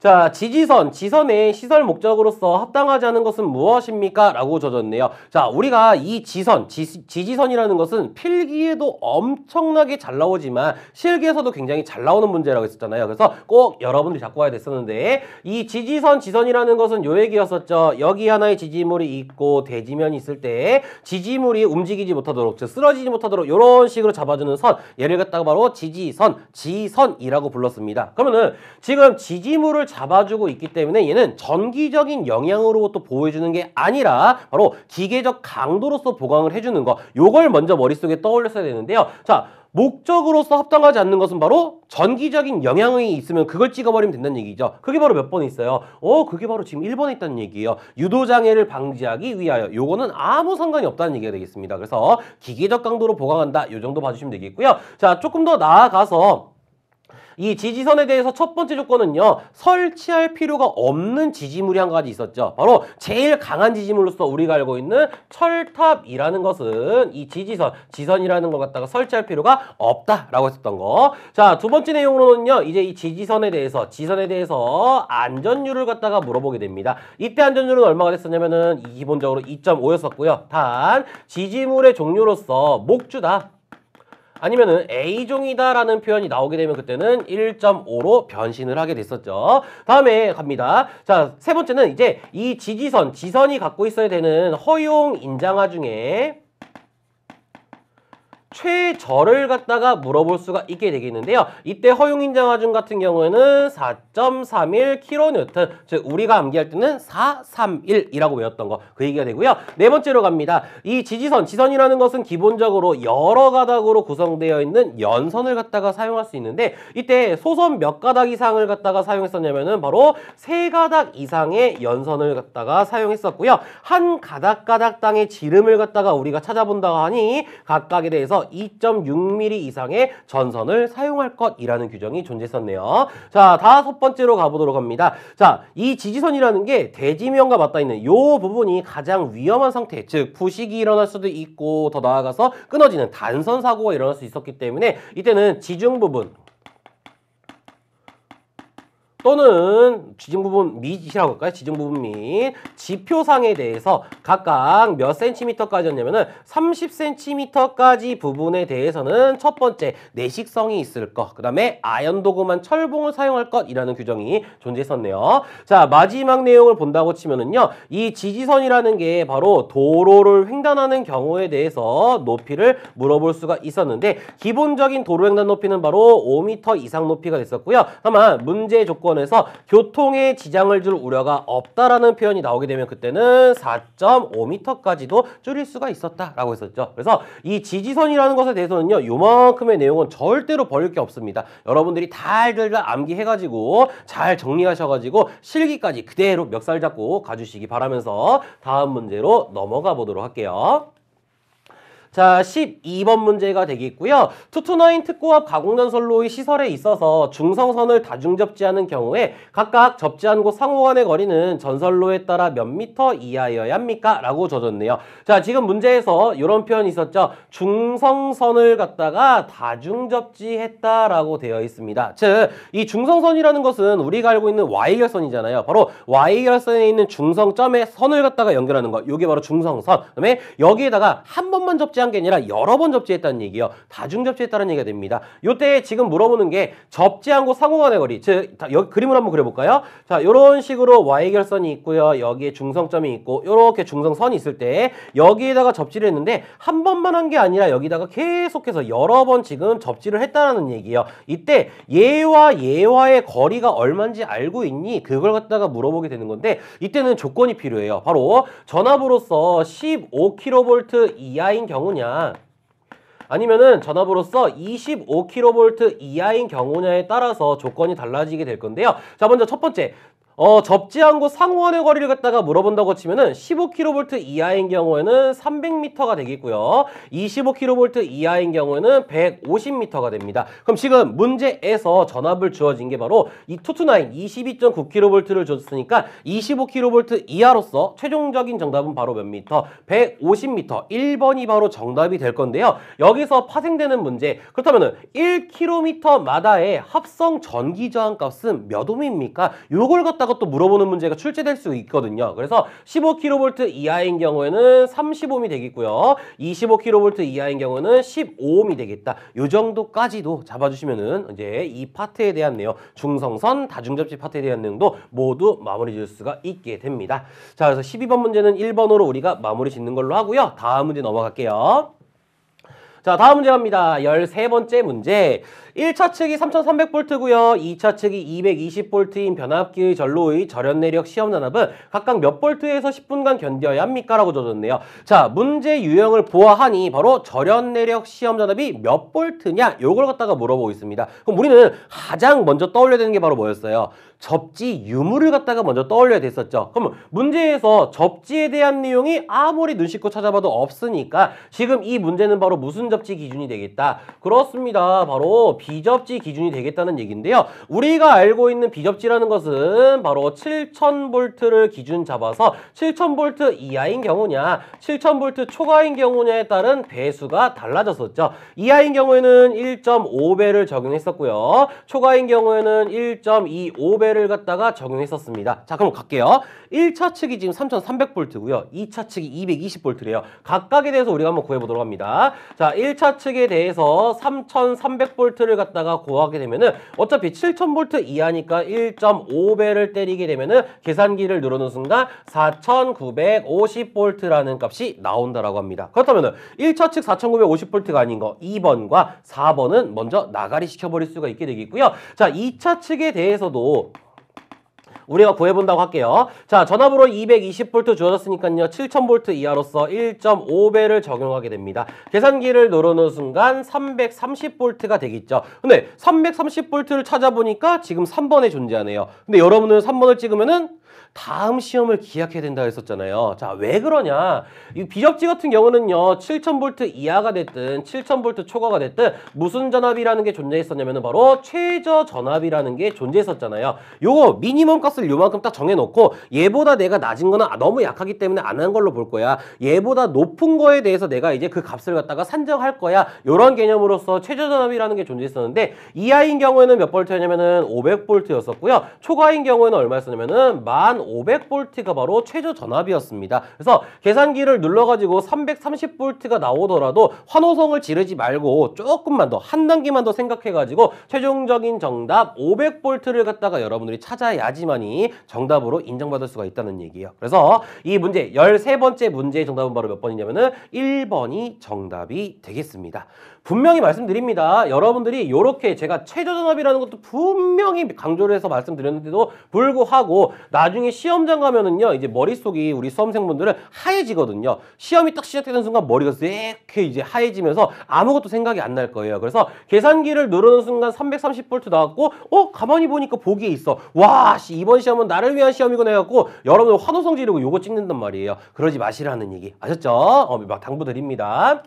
자, 지선의 시설 목적으로서 합당하지 않은 것은 무엇입니까? 라고 젖었네요. 자, 우리가 이 지지선이라는 것은 필기에도 엄청나게 잘 나오지만 실기에서도 굉장히 잘 나오는 문제라고 했었잖아요. 그래서 꼭 여러분들이 잡고 와야 됐었는데, 이 지선이라는 것은 요 얘기였었죠. 여기 하나의 지지물이 있고 대지면이 있을 때 지지물이 움직이지 못하도록, 즉 쓰러지지 못하도록 이런 식으로 잡아주는 선, 얘를 갖다가 바로 지선이라고 불렀습니다. 그러면은 지금 지지물을 잡아주고 있기 때문에 얘는 전기적인 영향으로부터 보호해주는 게 아니라 바로 기계적 강도로서 보강을 해주는 거, 요걸 먼저 머릿속에 떠올렸어야 되는데요. 자, 목적으로서 합당하지 않는 것은 바로 전기적인 영향이 있으면 그걸 찍어버리면 된다는 얘기죠. 그게 바로 몇 번에 있어요? 그게 바로 지금 1번에 있다는 얘기예요. 유도장애를 방지하기 위하여. 요거는 아무 상관이 없다는 얘기가 되겠습니다. 그래서 기계적 강도로 보강한다. 요 정도 봐주시면 되겠고요. 자, 조금 더 나아가서 이 지지선에 대해서 첫 번째 조건은요, 설치할 필요가 없는 지지물이 한 가지 있었죠. 바로 제일 강한 지지물로서 우리가 알고 있는 철탑이라는 것은 이 지선이라는 걸 갖다가 설치할 필요가 없다라고 했었던 거. 자, 두 번째 내용으로는요, 이제 이 지선에 대해서 안전율을 갖다가 물어보게 됩니다. 이때 안전율은 얼마가 됐었냐면은 기본적으로 2.5였었고요. 단 지지물의 종류로서 목주다, 아니면은 A종이다라는 표현이 나오게 되면 그때는 1.5로 변신을 하게 됐었죠. 다음에 갑니다. 자, 세 번째는 이제 이 지지선, 지선이 갖고 있어야 되는 허용 인장하 중에 최저를 갖다가 물어볼 수가 있게 되겠는데요. 이때 허용인장하중 같은 경우에는 4.31kN, 즉 우리가 암기할 때는 431이라고 외웠던 거, 그 얘기가 되고요. 네 번째로 갑니다. 이 지지선, 지선이라는 것은 기본적으로 여러 가닥으로 구성되어 있는 연선을 갖다가 사용할 수 있는데 이때 소선 몇 가닥 이상을 갖다가 사용했었냐면은 바로 3가닥 이상의 연선을 갖다가 사용했었고요. 한 가닥가닥당의 지름을 갖다가 우리가 찾아본다고 하니 각각에 대해서 2.6mm 이상의 전선을 사용할 것이라는 규정이 존재했었네요. 자, 다섯 번째로 가보도록 합니다. 자, 이 지지선이라는 게 대지면과 맞닿아 있는 이 부분이 가장 위험한 상태, 즉 부식이 일어날 수도 있고 더 나아가서 끊어지는 단선 사고가 일어날 수 있었기 때문에 이때는 지중 부분 또는 지중 부분 및이라고 할까요? 지중 부분 및 지표상에 대해서 각각 몇 cm까지였냐면은 30cm까지 부분에 대해서는 첫 번째 내식성이 있을 것, 그 다음에 아연도금한 철봉을 사용할 것이라는 규정이 존재했었네요. 자, 마지막 내용을 본다고 치면은요, 이 지지선이라는 게 바로 도로를 횡단하는 경우에 대해서 높이를 물어볼 수가 있었는데 기본적인 도로 횡단 높이는 바로 5m 이상 높이가 됐었고요. 다만 문제 조건 에서 교통에 지장을 줄 우려가 없다라는 표현이 나오게 되면 그때는 4.5m까지도 줄일 수가 있었다라고 했었죠. 그래서 이 지지선이라는 것에 대해서는요, 요만큼의 내용은 절대로 버릴 게 없습니다. 여러분들이 달달달 암기해가지고 잘 정리하셔가지고 실기까지 그대로 멱살 잡고 가주시기 바라면서 다음 문제로 넘어가 보도록 할게요. 자, 12번 문제가 되겠고요. 229 특고압 가공전선로의 시설에 있어서 중성선을 다중 접지하는 경우에 각각 접지한 곳 상호 간의 거리는 전선로에 따라 몇 미터 이하여야 합니까? 라고 줘줬네요. 자, 지금 문제에서 이런 표현이 있었죠. 중성선을 갖다가 다중 접지했다라고 되어 있습니다. 즉, 이 중성선이라는 것은 우리가 알고 있는 Y결선이잖아요. 바로 Y결선에 있는 중성점에 선을 갖다가 연결하는 거. 이게 바로 중성선. 그다음에 여기에다가 한 번만 접지한 게 아니라 여러 번 접지했다는 얘기예요. 다중 접지했다는 얘기가 됩니다. 요때 지금 물어보는 게 접지한 곳 상호 간의 거리. 즉, 여기 그림을 한번 그려볼까요? 자, 요런 식으로 Y결선이 있고요. 여기에 중성점이 있고 요렇게 중성선이 있을 때 여기에다가 접지를 했는데 한 번만 한 게 아니라 여기다가 계속해서 여러 번 지금 접지를 했다라는 얘기예요. 이때 얘와 얘와의 거리가 얼마인지 알고 있니? 그걸 갖다가 물어보게 되는 건데 이때는 조건이 필요해요. 바로 전압으로서 15kV 이하인 경우냐 아니면은 전압으로서 25kV 이하인 경우냐에 따라서 조건이 달라지게 될 건데요. 자, 먼저 첫 번째 접지한 곳 상호 간의 거리를 갖다가 물어본다고 치면은 15kV 이하인 경우에는 300m가 되겠고요. 25kV 이하인 경우에는 150m가 됩니다. 그럼 지금 문제에서 전압을 주어진 게 바로 이 229 22.9kV를 줬으니까 25kV 이하로서 최종적인 정답은 바로 몇 미터? 150m. 1번이 바로 정답이 될 건데요. 여기서 파생되는 문제. 그렇다면은 1km마다의 합성 전기 저항 값은 몇 ohm입니까? 요걸 갖다 또 물어보는 문제가 출제될 수 있거든요. 그래서 15kV 이하인 경우에는 35ohm이 되겠고요. 25kV 이하인 경우는 15ohm이 되겠다. 요 정도까지도 잡아주시면은 이제 이 파트에 대한 내용, 중성선 다중접지 파트에 대한 내용도 모두 마무리 지을 수가 있게 됩니다. 자, 그래서 12번 문제는 1번으로 우리가 마무리 짓는 걸로 하고요. 다음 문제 넘어갈게요. 자, 다음 문제 갑니다. 13번째 문제. 1차 측이 3300V고요. 2차 측이 220V인 변압기의 전로의 절연 내력 시험 전압은 각각 몇 볼트에서 10분간 견뎌야 합니까? 라고 줘줬네요. 자, 문제 유형을 보아하니 바로 절연 내력 시험 전압이 몇 볼트냐? 요걸 갖다가 물어보고 있습니다. 그럼 우리는 가장 먼저 떠올려야 되는 게 바로 뭐였어요? 접지 유무를 갖다가 먼저 떠올려야 됐었죠. 그럼 문제에서 접지에 대한 내용이 아무리 눈 씻고 찾아봐도 없으니까 지금 이 문제는 바로 무슨 접지 기준이 되겠다? 그렇습니다. 바로 비접지 기준이 되겠다는 얘기인데요. 우리가 알고 있는 비접지라는 것은 바로 7000V를 기준 잡아서 7000V 이하인 경우냐 7000V 초과인 경우냐에 따른 배수가 달라졌었죠. 이하인 경우에는 1.5배를 적용했었고요. 초과인 경우에는 1.25배를 갖다가 적용했었습니다. 자, 그럼 갈게요. 1차 측이 지금 3300V고요. 2차 측이 220V래요. 각각에 대해서 우리가 한번 구해보도록 합니다. 자, 1차 측에 대해서 3300V를 갖다가 구하게 되면은 어차피 7000V 이하니까 1.5배를 때리게 되면은 계산기를 누르는 순간 4950V라는 값이 나온다라고 합니다. 그렇다면은 1차 측 4950V가 아닌 거 2번과 4번은 먼저 나가리 시켜버릴 수가 있게 되겠고요. 자, 2차 측에 대해서도 우리가 구해본다고 할게요. 자, 전압으로 220V 주어졌으니까요. 7000V 이하로서 1.5배를 적용하게 됩니다. 계산기를 누르는 순간 330V가 되겠죠. 근데 330V를 찾아보니까 지금 3번에 존재하네요. 근데 여러분은 3번을 찍으면은 다음 시험을 기약해야 된다 했었잖아요. 자, 왜 그러냐? 이 비접지 같은 경우는요. 7000V 이하가 됐든 7000V 초과가 됐든 무슨 전압이라는 게 존재했었냐면 바로 최저 전압이라는 게 존재했었잖아요. 요거 미니멈 값을 요만큼 딱 정해놓고 얘보다 내가 낮은 거는 너무 약하기 때문에 안 한 걸로 볼 거야. 얘보다 높은 거에 대해서 내가 이제 그 값을 갖다가 산정할 거야. 요런 개념으로서 최저 전압이라는 게 존재했었는데 이하인 경우에는 몇 볼트였냐면은 500V였었고요. 초과인 경우에는 얼마였었냐면은 1500V가 바로 최저 전압이었습니다. 그래서 계산기를 눌러가지고 330V가 나오더라도 환호성을 지르지 말고 조금만 더 한 단계만 더 생각해가지고 최종적인 정답 500V를 갖다가 여러분들이 찾아야지만이 정답으로 인정받을 수가 있다는 얘기예요. 그래서 이 문제 13번째 문제의 정답은 바로 몇 번이냐면은 1번이 정답이 되겠습니다. 분명히 말씀드립니다. 여러분들이 이렇게 제가 최저전압이라는 것도 분명히 강조를 해서 말씀드렸는데도 불구하고 나중에 시험장 가면은요, 이제 머릿속이 우리 수험생분들은 하얘지거든요. 시험이 딱 시작되는 순간 머리가 이렇게 이제 하얘지면서 아무것도 생각이 안 날 거예요. 그래서 계산기를 누르는 순간 330V 나왔고, 가만히 보니까 보기에 있어. 와, 이번 시험은 나를 위한 시험이구나 해갖고 여러분들 환호성 지르고 요거 찍는단 말이에요. 그러지 마시라는 얘기. 아셨죠? 막 당부드립니다.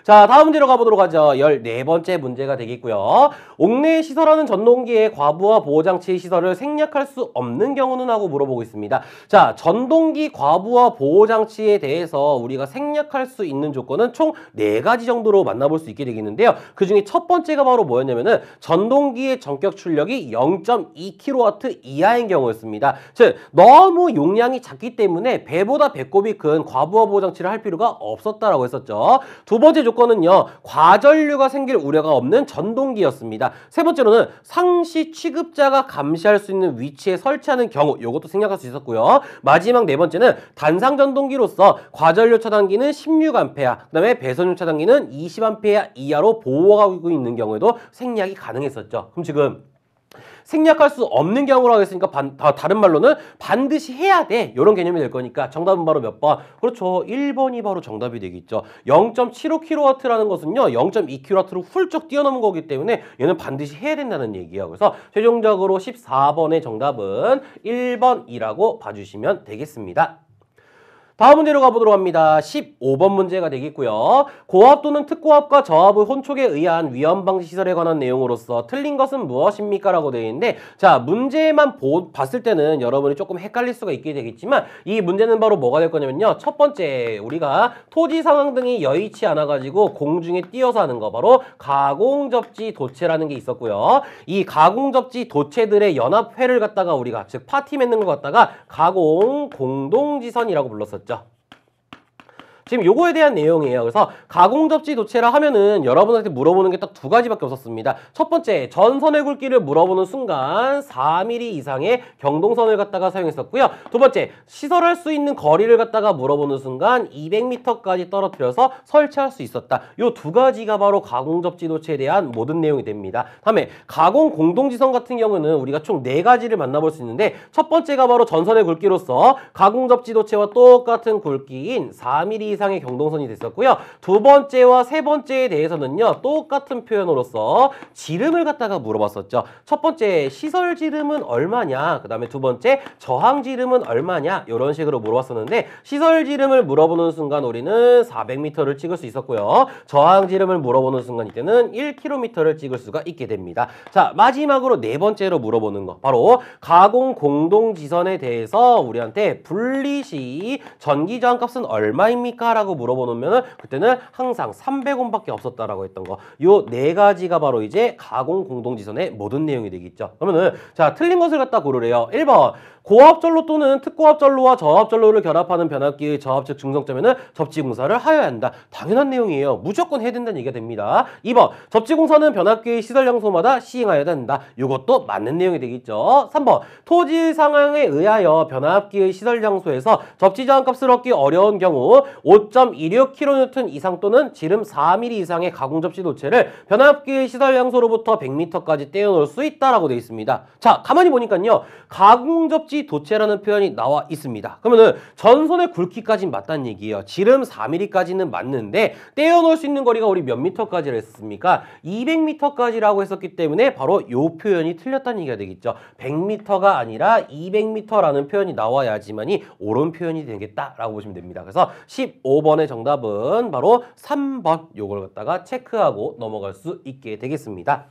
자, 다음 문제로 가보도록 하죠. 14번째 문제가 되겠고요. 옥내 시설하는 전동기의 과부하 보호장치 시설을 생략할 수 없는 경우는 하고 물어보고 있습니다. 자, 전동기 과부하 보호장치에 대해서 우리가 생략할 수 있는 조건은 총 4가지 정도로 만나볼 수 있게 되겠는데요. 그 중에 첫 번째가 바로 뭐였냐면은 전동기의 전격 출력이 0.2kW 이하인 경우였습니다. 즉, 너무 용량이 작기 때문에 배보다 배꼽이 큰 과부하 보호장치를 할 필요가 없었다라고 했었죠. 두 번째 조건은요, 과전류가 생길 우려가 없는 전동기였습니다. 세 번째로는 상시 취급자가 감시할 수 있는 위치에 설치하는 경우, 이것도 생략할 수 있었고요. 마지막 네 번째는 단상 전동기로서 과전류 차단기는 16A, 그 다음에 배선류 차단기는 20A 이하로 보호하고 있는 경우에도 생략이 가능했었죠. 그럼 지금 생략할 수 없는 경우라고 했으니까 다른 말로는 반드시 해야 돼. 이런 개념이 될 거니까 정답은 바로 몇 번? 그렇죠. 1번이 바로 정답이 되겠죠. 0.75kW라는 것은요. 0.2kW로 훌쩍 뛰어넘은 거기 때문에 얘는 반드시 해야 된다는 얘기예요. 그래서 최종적으로 14번의 정답은 1번이라고 봐주시면 되겠습니다. 다음 문제로 가보도록 합니다. 15번 문제가 되겠고요. 고압 또는 특고압과 저압의 혼촉에 의한 위험방지 시설에 관한 내용으로서 틀린 것은 무엇입니까? 라고 되어 있는데, 자, 문제만 봤을 때는 여러분이 조금 헷갈릴 수가 있게 되겠지만 이 문제는 바로 뭐가 될 거냐면요. 첫 번째, 우리가 토지 상황 등이 여의치 않아가지고 공중에 띄어서 하는 거, 바로 가공접지 도체라는 게 있었고요. 이 가공접지 도체들의 연합회를 갖다가 우리가, 즉 파티 맺는 걸 갖다가 가공 공동지선이라고 불렀었죠. 지금 요거에 대한 내용이에요. 그래서 가공접지 도체라 하면은 여러분한테 물어보는 게 딱 2가지밖에 없었습니다. 첫 번째, 전선의 굵기를 물어보는 순간 4mm 이상의 경동선을 갖다가 사용했었고요. 두 번째, 시설할 수 있는 거리를 갖다가 물어보는 순간 200m까지 떨어뜨려서 설치할 수 있었다. 요 2가지가 바로 가공접지 도체에 대한 모든 내용이 됩니다. 다음에 가공 공동지선 같은 경우는 우리가 총 4가지를 만나볼 수 있는데, 첫 번째가 바로 전선의 굵기로서 가공접지 도체와 똑같은 굵기인 4mm 이상의 이상의 경동선이 됐었고요. 두 번째와 세 번째에 대해서는요. 똑같은 표현으로서 지름을 갖다가 물어봤었죠. 첫 번째 시설 지름은 얼마냐, 그 다음에 두 번째 저항 지름은 얼마냐, 이런 식으로 물어봤었는데 시설 지름을 물어보는 순간 우리는 400m를 찍을 수 있었고요. 저항 지름을 물어보는 순간 이때는 1km를 찍을 수가 있게 됩니다. 자, 마지막으로 네 번째로 물어보는 거 바로 가공 공동지선에 대해서 우리한테 분리시 전기 저항값은 얼마입니까? 라고 물어보면 그때는 항상 300Ω밖에 없었다라고 했던 거. 요 네 가지가 바로 이제 가공 공동지선의 모든 내용이 되겠죠. 그러면은 자, 틀린 것을 갖다 고르래요. 1번 고압전로 또는 특고압전로와 저압전로를 결합하는 변압기의 저압측 중성점에는 접지공사를 하여야 한다. 당연한 내용이에요. 무조건 해야 된다는 얘기가 됩니다. 2번 접지공사는 변압기의 시설 장소마다 시행하여야 된다. 이것도 맞는 내용이 되겠죠. 3번 토지 상황에 의하여 변압기의 시설 장소에서 접지 저항값을 얻기 어려운 경우 5.26kN 이상 또는 지름 4mm 이상의 가공 접지 도체를 변압기의 시설 장소로부터 100m까지 떼어놓을 수 있다라고 되어 있습니다. 자, 가만히 보니까요. 가공 접지 도체라는 표현이 나와 있습니다. 그러면은 전선의 굵기까지는 맞다는 얘기예요. 지름 4mm까지는 맞는데 떼어놓을 수 있는 거리가 우리 몇 미터까지를 했습니까? 200m까지라고 했었기 때문에 바로 요 표현이 틀렸다는 얘기가 되겠죠. 100m가 아니라 200m라는 표현이 나와야지만이 옳은 표현이 되겠다라고 보시면 됩니다. 그래서 15번의 정답은 바로 3번 요걸 갖다가 체크하고 넘어갈 수 있게 되겠습니다.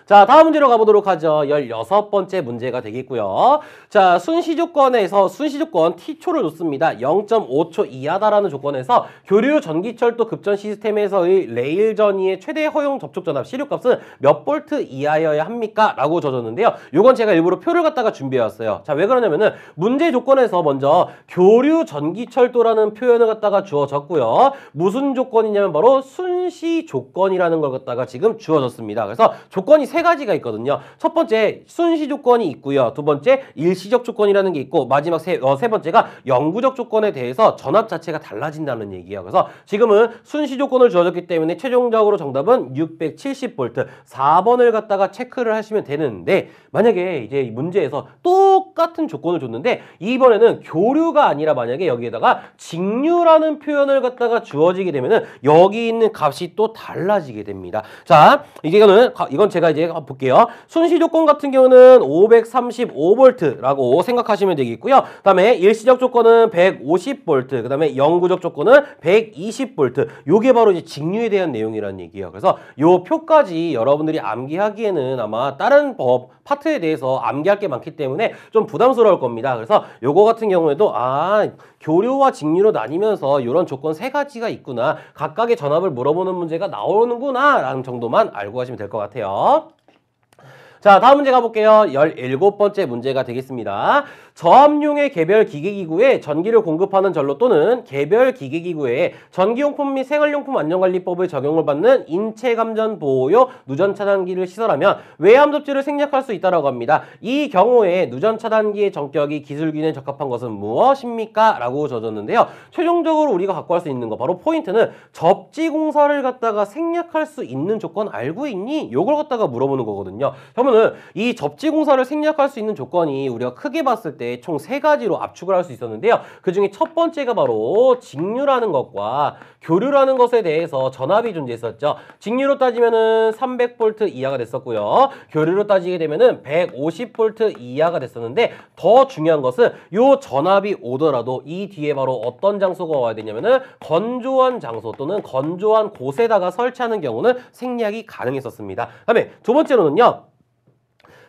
자, 다음 문제로 가보도록 하죠. 16번째 문제가 되겠고요. 자, 순시조건에서 순시조건 T초를 놓습니다. 0.5초 이하다라는 조건에서 교류 전기철도 급전 시스템에서의 레일 전이의 최대 허용 접촉 전압 시류값은 몇 볼트 이하여야 합니까? 라고 줘줬는데요. 요건 제가 일부러 표를 갖다가 준비해왔어요. 자, 왜 그러냐면은 문제 조건에서 먼저 교류 전기철도라는 표현을 갖다가 주어졌고요. 무슨 조건이냐면 바로 순시 조건이라는 걸 갖다가 지금 주어졌습니다. 그래서 조건이 세 가지가 있거든요. 첫 번째 순시 조건이 있고요. 두 번째 일시적 조건이라는 게 있고 마지막 세 번째가 영구적 조건에 대해서 전압 자체가 달라진다는 얘기예요. 그래서 지금은 순시 조건을 주어졌기 때문에 최종적으로 정답은 670V 4번을 갖다가 체크를 하시면 되는데 만약에 이제 문제에서 똑같은 조건을 줬는데 이번에는 교류가 아니라 만약에 여기에다가 직류라는 표현을 갖다가 주어지게 되면은 여기 있는 값이 또 달라지게 됩니다. 자, 이건 제가 이제 볼게요. 순시 조건 같은 경우는 535V라고 생각하시면 되겠고요. 그 다음에 일시적 조건은 150V, 그 다음에 영구적 조건은 120V. 요게 바로 이제 직류에 대한 내용이라는 얘기예요. 그래서 요 표까지 여러분들이 암기하기에는 아마 다른 법 파트에 대해서 암기할 게 많기 때문에 좀 부담스러울 겁니다. 그래서 요거 같은 경우에도 교류와 직류로 나뉘면서 이런 조건 세 가지가 있구나. 각각의 전압을 물어보는 문제가 나오는구나 라는 정도만 알고 가시면 될 것 같아요. 자, 다음 문제 가볼게요. 17번째 문제가 되겠습니다. 저압용의 개별 기계기구에 전기를 공급하는 전로 또는 개별 기계기구에 전기용품 및 생활용품 안전관리법의 적용을 받는 인체감전보호용 누전차단기를 시설하면 외암 접지를 생략할 수 있다고 합니다. 이 경우에 누전차단기의 전격이 기술균에 적합한 것은 무엇입니까? 라고 줘줬는데요. 최종적으로 우리가 갖고 갈 수 있는 거 바로 포인트는 접지공사를 갖다가 생략할 수 있는 조건 알고 있니? 요걸 갖다가 물어보는 거거든요. 그러면은 이 접지공사를 생략할 수 있는 조건이 우리가 크게 봤을 때 총 세 가지로 압축을 할 수 있었는데요. 그 중에 첫 번째가 바로 직류라는 것과 교류라는 것에 대해서 전압이 존재했었죠. 직류로 따지면은 300V 이하가 됐었고요. 교류로 따지게 되면은 150V 이하가 됐었는데 더 중요한 것은 요 전압이 오더라도 이 뒤에 바로 어떤 장소가 와야 되냐면은 건조한 장소 또는 건조한 곳에다가 설치하는 경우는 생략이 가능했었습니다. 그다음에 두 번째로는요.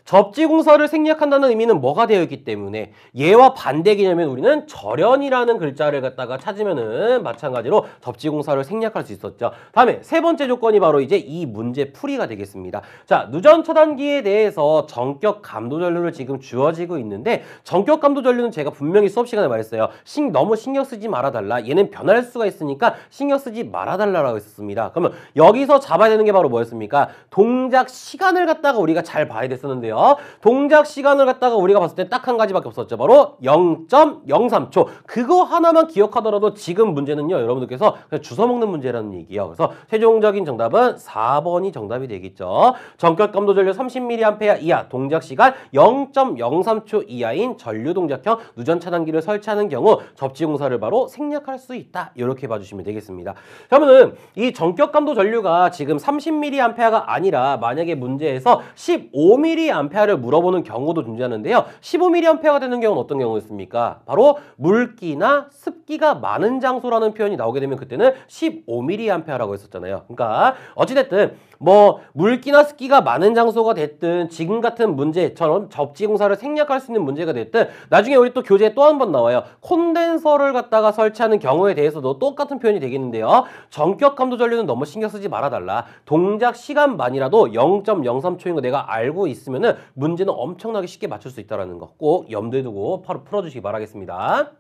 접지공사를 생략한다는 의미는 뭐가 되어 있기 때문에 얘와 반대 개념은 우리는 절연이라는 글자를 갖다가 찾으면은 마찬가지로 접지공사를 생략할 수 있었죠. 다음에 세 번째 조건이 바로 이제 이 문제 풀이가 되겠습니다. 자, 누전 차단기에 대해서 전격 감도 전류를 지금 주어지고 있는데 전격 감도 전류는 제가 분명히 수업 시간에 말했어요. 너무 신경 쓰지 말아달라. 얘는 변할 수가 있으니까 신경 쓰지 말아달라고 했었습니다. 그러면 여기서 잡아야 되는 게 바로 뭐였습니까? 동작 시간을 갖다가 우리가 잘 봐야 됐었는데요. 있고요. 동작 시간을 갖다가 우리가 봤을 때 딱 한 가지밖에 없었죠. 바로 0.03초. 그거 하나만 기억하더라도 지금 문제는요. 여러분들께서 그냥 주워 먹는 문제라는 얘기예요. 그래서 최종적인 정답은 4번이 정답이 되겠죠. 전격 감도 전류 30mA 이하, 동작 시간 0.03초 이하인 전류 동작형 누전 차단기를 설치하는 경우 접지 공사를 바로 생략할 수 있다. 이렇게 봐주시면 되겠습니다. 그러면은 이 전격 감도 전류가 지금 30mA가 아니라 만약에 문제에서 15mA를 물어보는 경우도 존재하는데요. 15mA가 되는 경우는 어떤 경우였습니까? 바로 물기나 습기가 많은 장소라는 표현이 나오게 되면 그때는 15mA라고 했었잖아요. 그러니까 어찌됐든 뭐 물기나 습기가 많은 장소가 됐든 지금 같은 문제처럼 접지 공사를 생략할 수 있는 문제가 됐든 나중에 우리 또 교재에 또 한 번 나와요. 콘덴서를 갖다가 설치하는 경우에 대해서도 똑같은 표현이 되겠는데요. 전격 감도 전류는 너무 신경 쓰지 말아달라. 동작 시간만이라도 0.03초인 거 내가 알고 있으면은 문제는 엄청나게 쉽게 맞출 수 있다는 거 꼭 염두에 두고 바로 풀어주시기 바라겠습니다.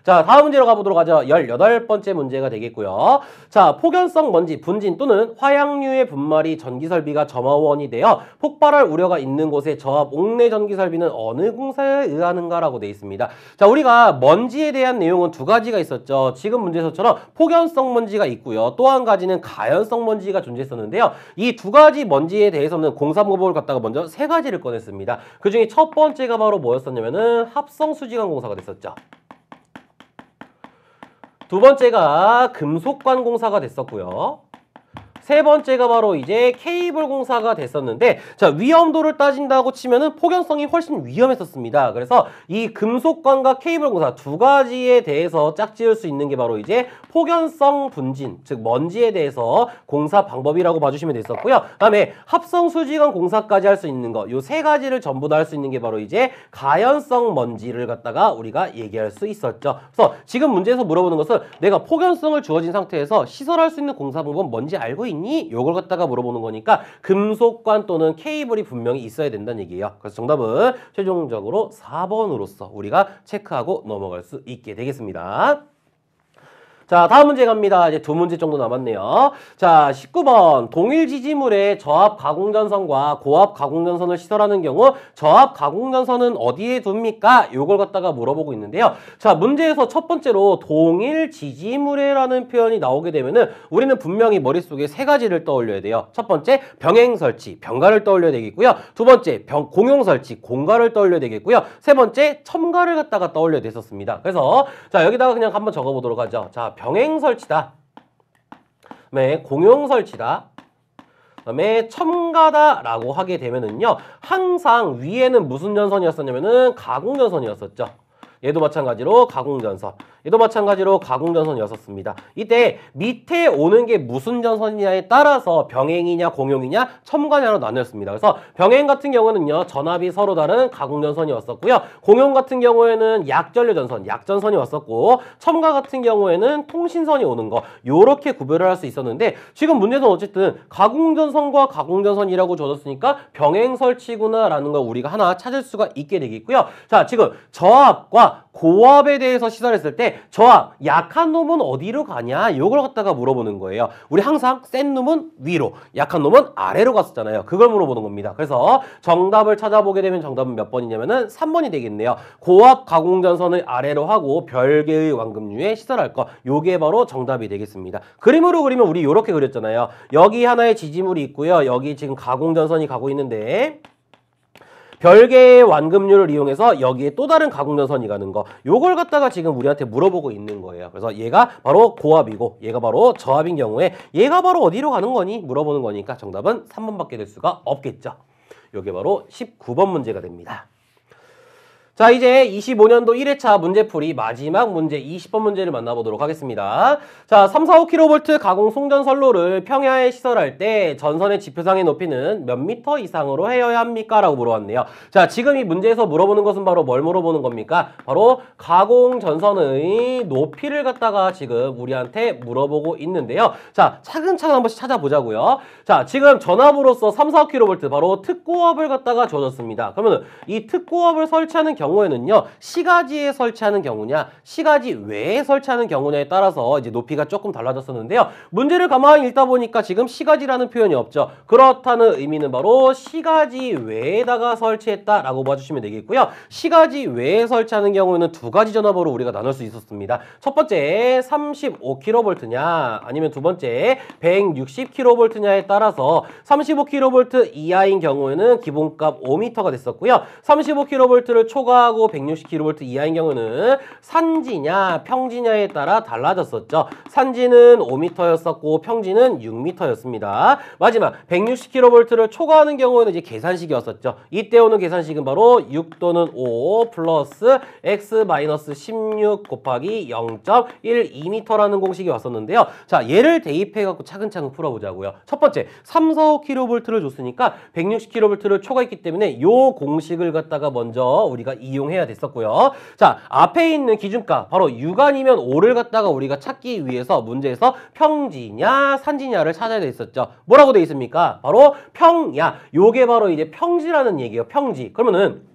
자, 다음 문제로 가보도록 하죠. 18번째 문제가 되겠고요. 자, 폭연성 먼지, 분진 또는 화약류의 분말이 전기설비가 점화원이 되어 폭발할 우려가 있는 곳에 저압 옥내 전기설비는 어느 공사에 의하는가라고 되어 있습니다. 자, 우리가 먼지에 대한 내용은 두 가지가 있었죠. 지금 문제에서처럼 폭연성 먼지가 있고요. 또 한 가지는 가연성 먼지가 존재했었는데요. 이 두 가지 먼지에 대해서는 공사 방법을 갖다가 먼저 세 가지를 꺼냈습니다. 그 중에 첫 번째가 바로 뭐였었냐면은 합성수지관 공사가 됐었죠. 두 번째가 금속관 공사가 됐었고요. 세 번째가 바로 이제 케이블 공사가 됐었는데, 자, 위험도를 따진다고 치면은 폭연성이 훨씬 위험했었습니다. 그래서 이 금속관과 케이블 공사 두 가지에 대해서 짝지을 수 있는 게 바로 이제 폭연성 분진, 즉 먼지에 대해서 공사 방법이라고 봐주시면 됐었고요. 그다음에 합성 수지관 공사까지 할 수 있는 거, 요 세 가지를 전부 다 할 수 있는 게 바로 이제 가연성 먼지를 갖다가 우리가 얘기할 수 있었죠. 그래서 지금 문제에서 물어보는 것은 내가 폭연성을 주어진 상태에서 시설할 수 있는 공사 방법은 뭔지 알고 있니? 요걸 갖다가 물어보는 거니까 금속관 또는 케이블이 분명히 있어야 된다는 얘기예요. 그래서 정답은 최종적으로 4번으로서 우리가 체크하고 넘어갈 수 있게 되겠습니다. 자, 다음 문제 갑니다. 이제 두 문제 정도 남았네요. 자, 19번. 동일 지지물에 저압 가공전선과 고압 가공전선을 시설하는 경우 저압 가공전선은 어디에 둡니까? 요걸 갖다가 물어보고 있는데요. 자, 문제에서 첫 번째로 동일 지지물에라는 표현이 나오게 되면은 우리는 분명히 머릿속에 세 가지를 떠올려야 돼요. 첫 번째, 병행 설치, 병가를 떠올려야 되겠고요. 두 번째, 공용 설치, 공가를 떠올려야 되겠고요. 세 번째, 첨가를 갖다가 떠올려야 됐었습니다. 그래서 자, 여기다가 그냥 한번 적어보도록 하죠. 자, 병행 설치다. 그다음에 공용 설치다. 그다음에 첨가다라고 하게 되면은요. 항상 위에는 무슨 전선이었었냐면은 가공전선이었었죠. 얘도 마찬가지로 가공전선. 얘도 마찬가지로 가공전선이었습니다. 이때 밑에 오는 게 무슨 전선이냐에 따라서 병행이냐 공용이냐 첨가냐로 나뉘었습니다. 그래서 병행 같은 경우는요. 전압이 서로 다른 가공전선이었었고요. 공용 같은 경우에는 약전류전선, 약전선이 왔었고 첨가 같은 경우에는 통신선이 오는 거 요렇게 구별을 할 수 있었는데 지금 문제는 어쨌든 가공전선과 가공전선이라고 줘줬으니까 병행 설치구나 라는 걸 우리가 하나 찾을 수가 있게 되겠고요. 자, 지금 저압과 고압에 대해서 시설했을 때 저압, 약한 놈은 어디로 가냐? 요걸 갖다가 물어보는 거예요. 우리 항상 센 놈은 위로, 약한 놈은 아래로 갔었잖아요. 그걸 물어보는 겁니다. 그래서 정답을 찾아보게 되면 정답은 몇 번이냐면은 3번이 되겠네요. 고압 가공전선을 아래로 하고 별개의 완금류에 시설할 거. 요게 바로 정답이 되겠습니다. 그림으로 그리면 우리 요렇게 그렸잖아요. 여기 하나의 지지물이 있고요. 여기 지금 가공전선이 가고 있는데 별개의 완금류를 이용해서 여기에 또 다른 가공전선이 가는 거 요걸 갖다가 지금 우리한테 물어보고 있는 거예요. 그래서 얘가 바로 고압이고 얘가 바로 저압인 경우에 얘가 바로 어디로 가는 거니? 물어보는 거니까 정답은 3번밖에 될 수가 없겠죠. 요게 바로 19번 문제가 됩니다. 자, 이제 25년도 1회차 문제풀이 마지막 문제 20번 문제를 만나보도록 하겠습니다. 자, 345kV 가공 송전선로를 평야에 시설할 때 전선의 지표상의 높이는 몇 미터 이상으로 해야 합니까? 라고 물어봤네요. 자, 지금 이 문제에서 물어보는 것은 바로 뭘 물어보는 겁니까? 바로 가공 전선의 높이를 갖다가 지금 우리한테 물어보고 있는데요. 자, 차근차근 한 번씩 찾아보자고요. 자, 지금 전압으로서 345kV 바로 특고압을 갖다가 줘줬습니다. 그러면 이 특고압을 설치하는 경우 경우에는요, 시가지에 설치하는 경우냐, 시가지 외에 설치하는 경우냐에 따라서 이제 높이가 조금 달라졌었는데요. 문제를 가만히 읽다 보니까 지금 시가지라는 표현이 없죠. 그렇다는 의미는 바로 시가지 외에다가 설치했다라고 봐주시면 되겠고요. 시가지 외에 설치하는 경우에는 두 가지 전압으로 우리가 나눌 수 있었습니다. 첫 번째 35kV냐 아니면 두 번째 160kV냐에 따라서 35kV 이하인 경우에는 기본값 5m가 됐었고요. 35kV를 초과하고 160kV 이하인 경우는 산지냐 평지냐에 따라 달라졌었죠. 산지는 5m였었고 평지는 6m였습니다. 마지막 160kV를 초과하는 경우에는 이제 계산식이었었죠. 이때 오는 계산식은 바로 6 또는 5 플러스 x-16 곱하기 0.12m라는 공식이 왔었는데요. 자, 얘를 대입해갖고 차근차근 풀어보자고요. 첫 번째, 3, 4, 5kV를 줬으니까 160kV를 초과했기 때문에 요 공식을 갖다가 먼저 우리가 이용해야 됐었고요. 자, 앞에 있는 기준값, 바로 6 아니면 5를 갖다가 우리가 찾기 위해서 문제에서 평지냐, 산지냐를 찾아야 됐었죠. 뭐라고 돼 있습니까? 바로 평야. 요게 바로 이제 평지라는 얘기예요. 평지. 그러면은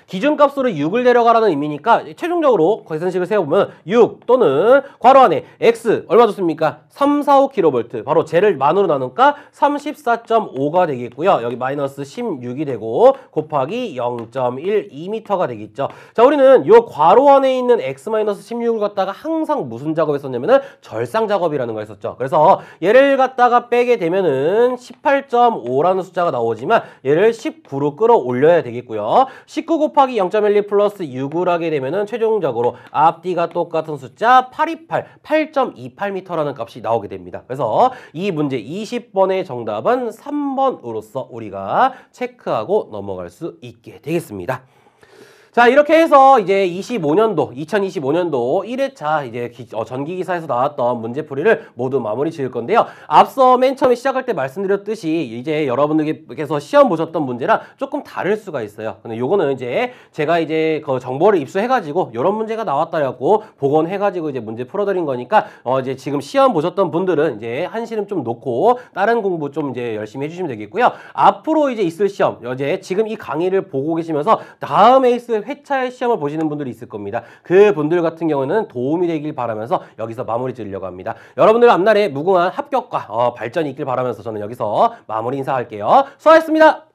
기준값으로 6을 내려가라는 의미니까 최종적으로 계산식을 세워보면 6 또는 괄호 안에 x 얼마 줬습니까? 345kV 바로 쟤를 만으로 나누니까 34.5가 되겠고요. 여기 마이너스 16이 되고 곱하기 0.12m가 되겠죠. 자, 우리는 요 괄호 안에 있는 x-16을 갖다가 항상 무슨 작업했었냐면은 절상 작업이라는 거 했었죠. 그래서 얘를 갖다가 빼게 되면은 18.5라는 숫자가 나오지만 얘를 19로 끌어올려야 되겠고요. 19 곱하기 0.12 플러스 6을 하게 되면은 최종적으로 앞뒤가 똑같은 숫자 828.28m라는 값이 나오게 됩니다. 그래서 이 문제 20번의 정답은 3번으로서 우리가 체크하고 넘어갈 수 있게 되겠습니다. 자, 이렇게 해서 이제 2025년도 1회차 이제 전기기사에서 나왔던 문제풀이를 모두 마무리 지을 건데요. 앞서 맨 처음에 시작할 때 말씀드렸듯이 이제 여러분들께서 시험 보셨던 문제랑 조금 다를 수가 있어요. 근데 요거는 이제 제가 이제 그 정보를 입수해가지고 이런 문제가 나왔다라고 복원해가지고 이제 문제 풀어드린 거니까 이제 지금 시험 보셨던 분들은 이제 한시름 좀 놓고 다른 공부 좀 이제 열심히 해주시면 되겠고요. 앞으로 이제 있을 시험, 이제 지금 이 강의를 보고 계시면서 다음에 있을 회차의 시험을 보시는 분들이 있을 겁니다. 그 분들 같은 경우는 도움이 되길 바라면서 여기서 마무리 지으려고 합니다. 여러분들 앞날에 무궁한 합격과 발전이 있길 바라면서 저는 여기서 마무리 인사할게요. 수고하셨습니다.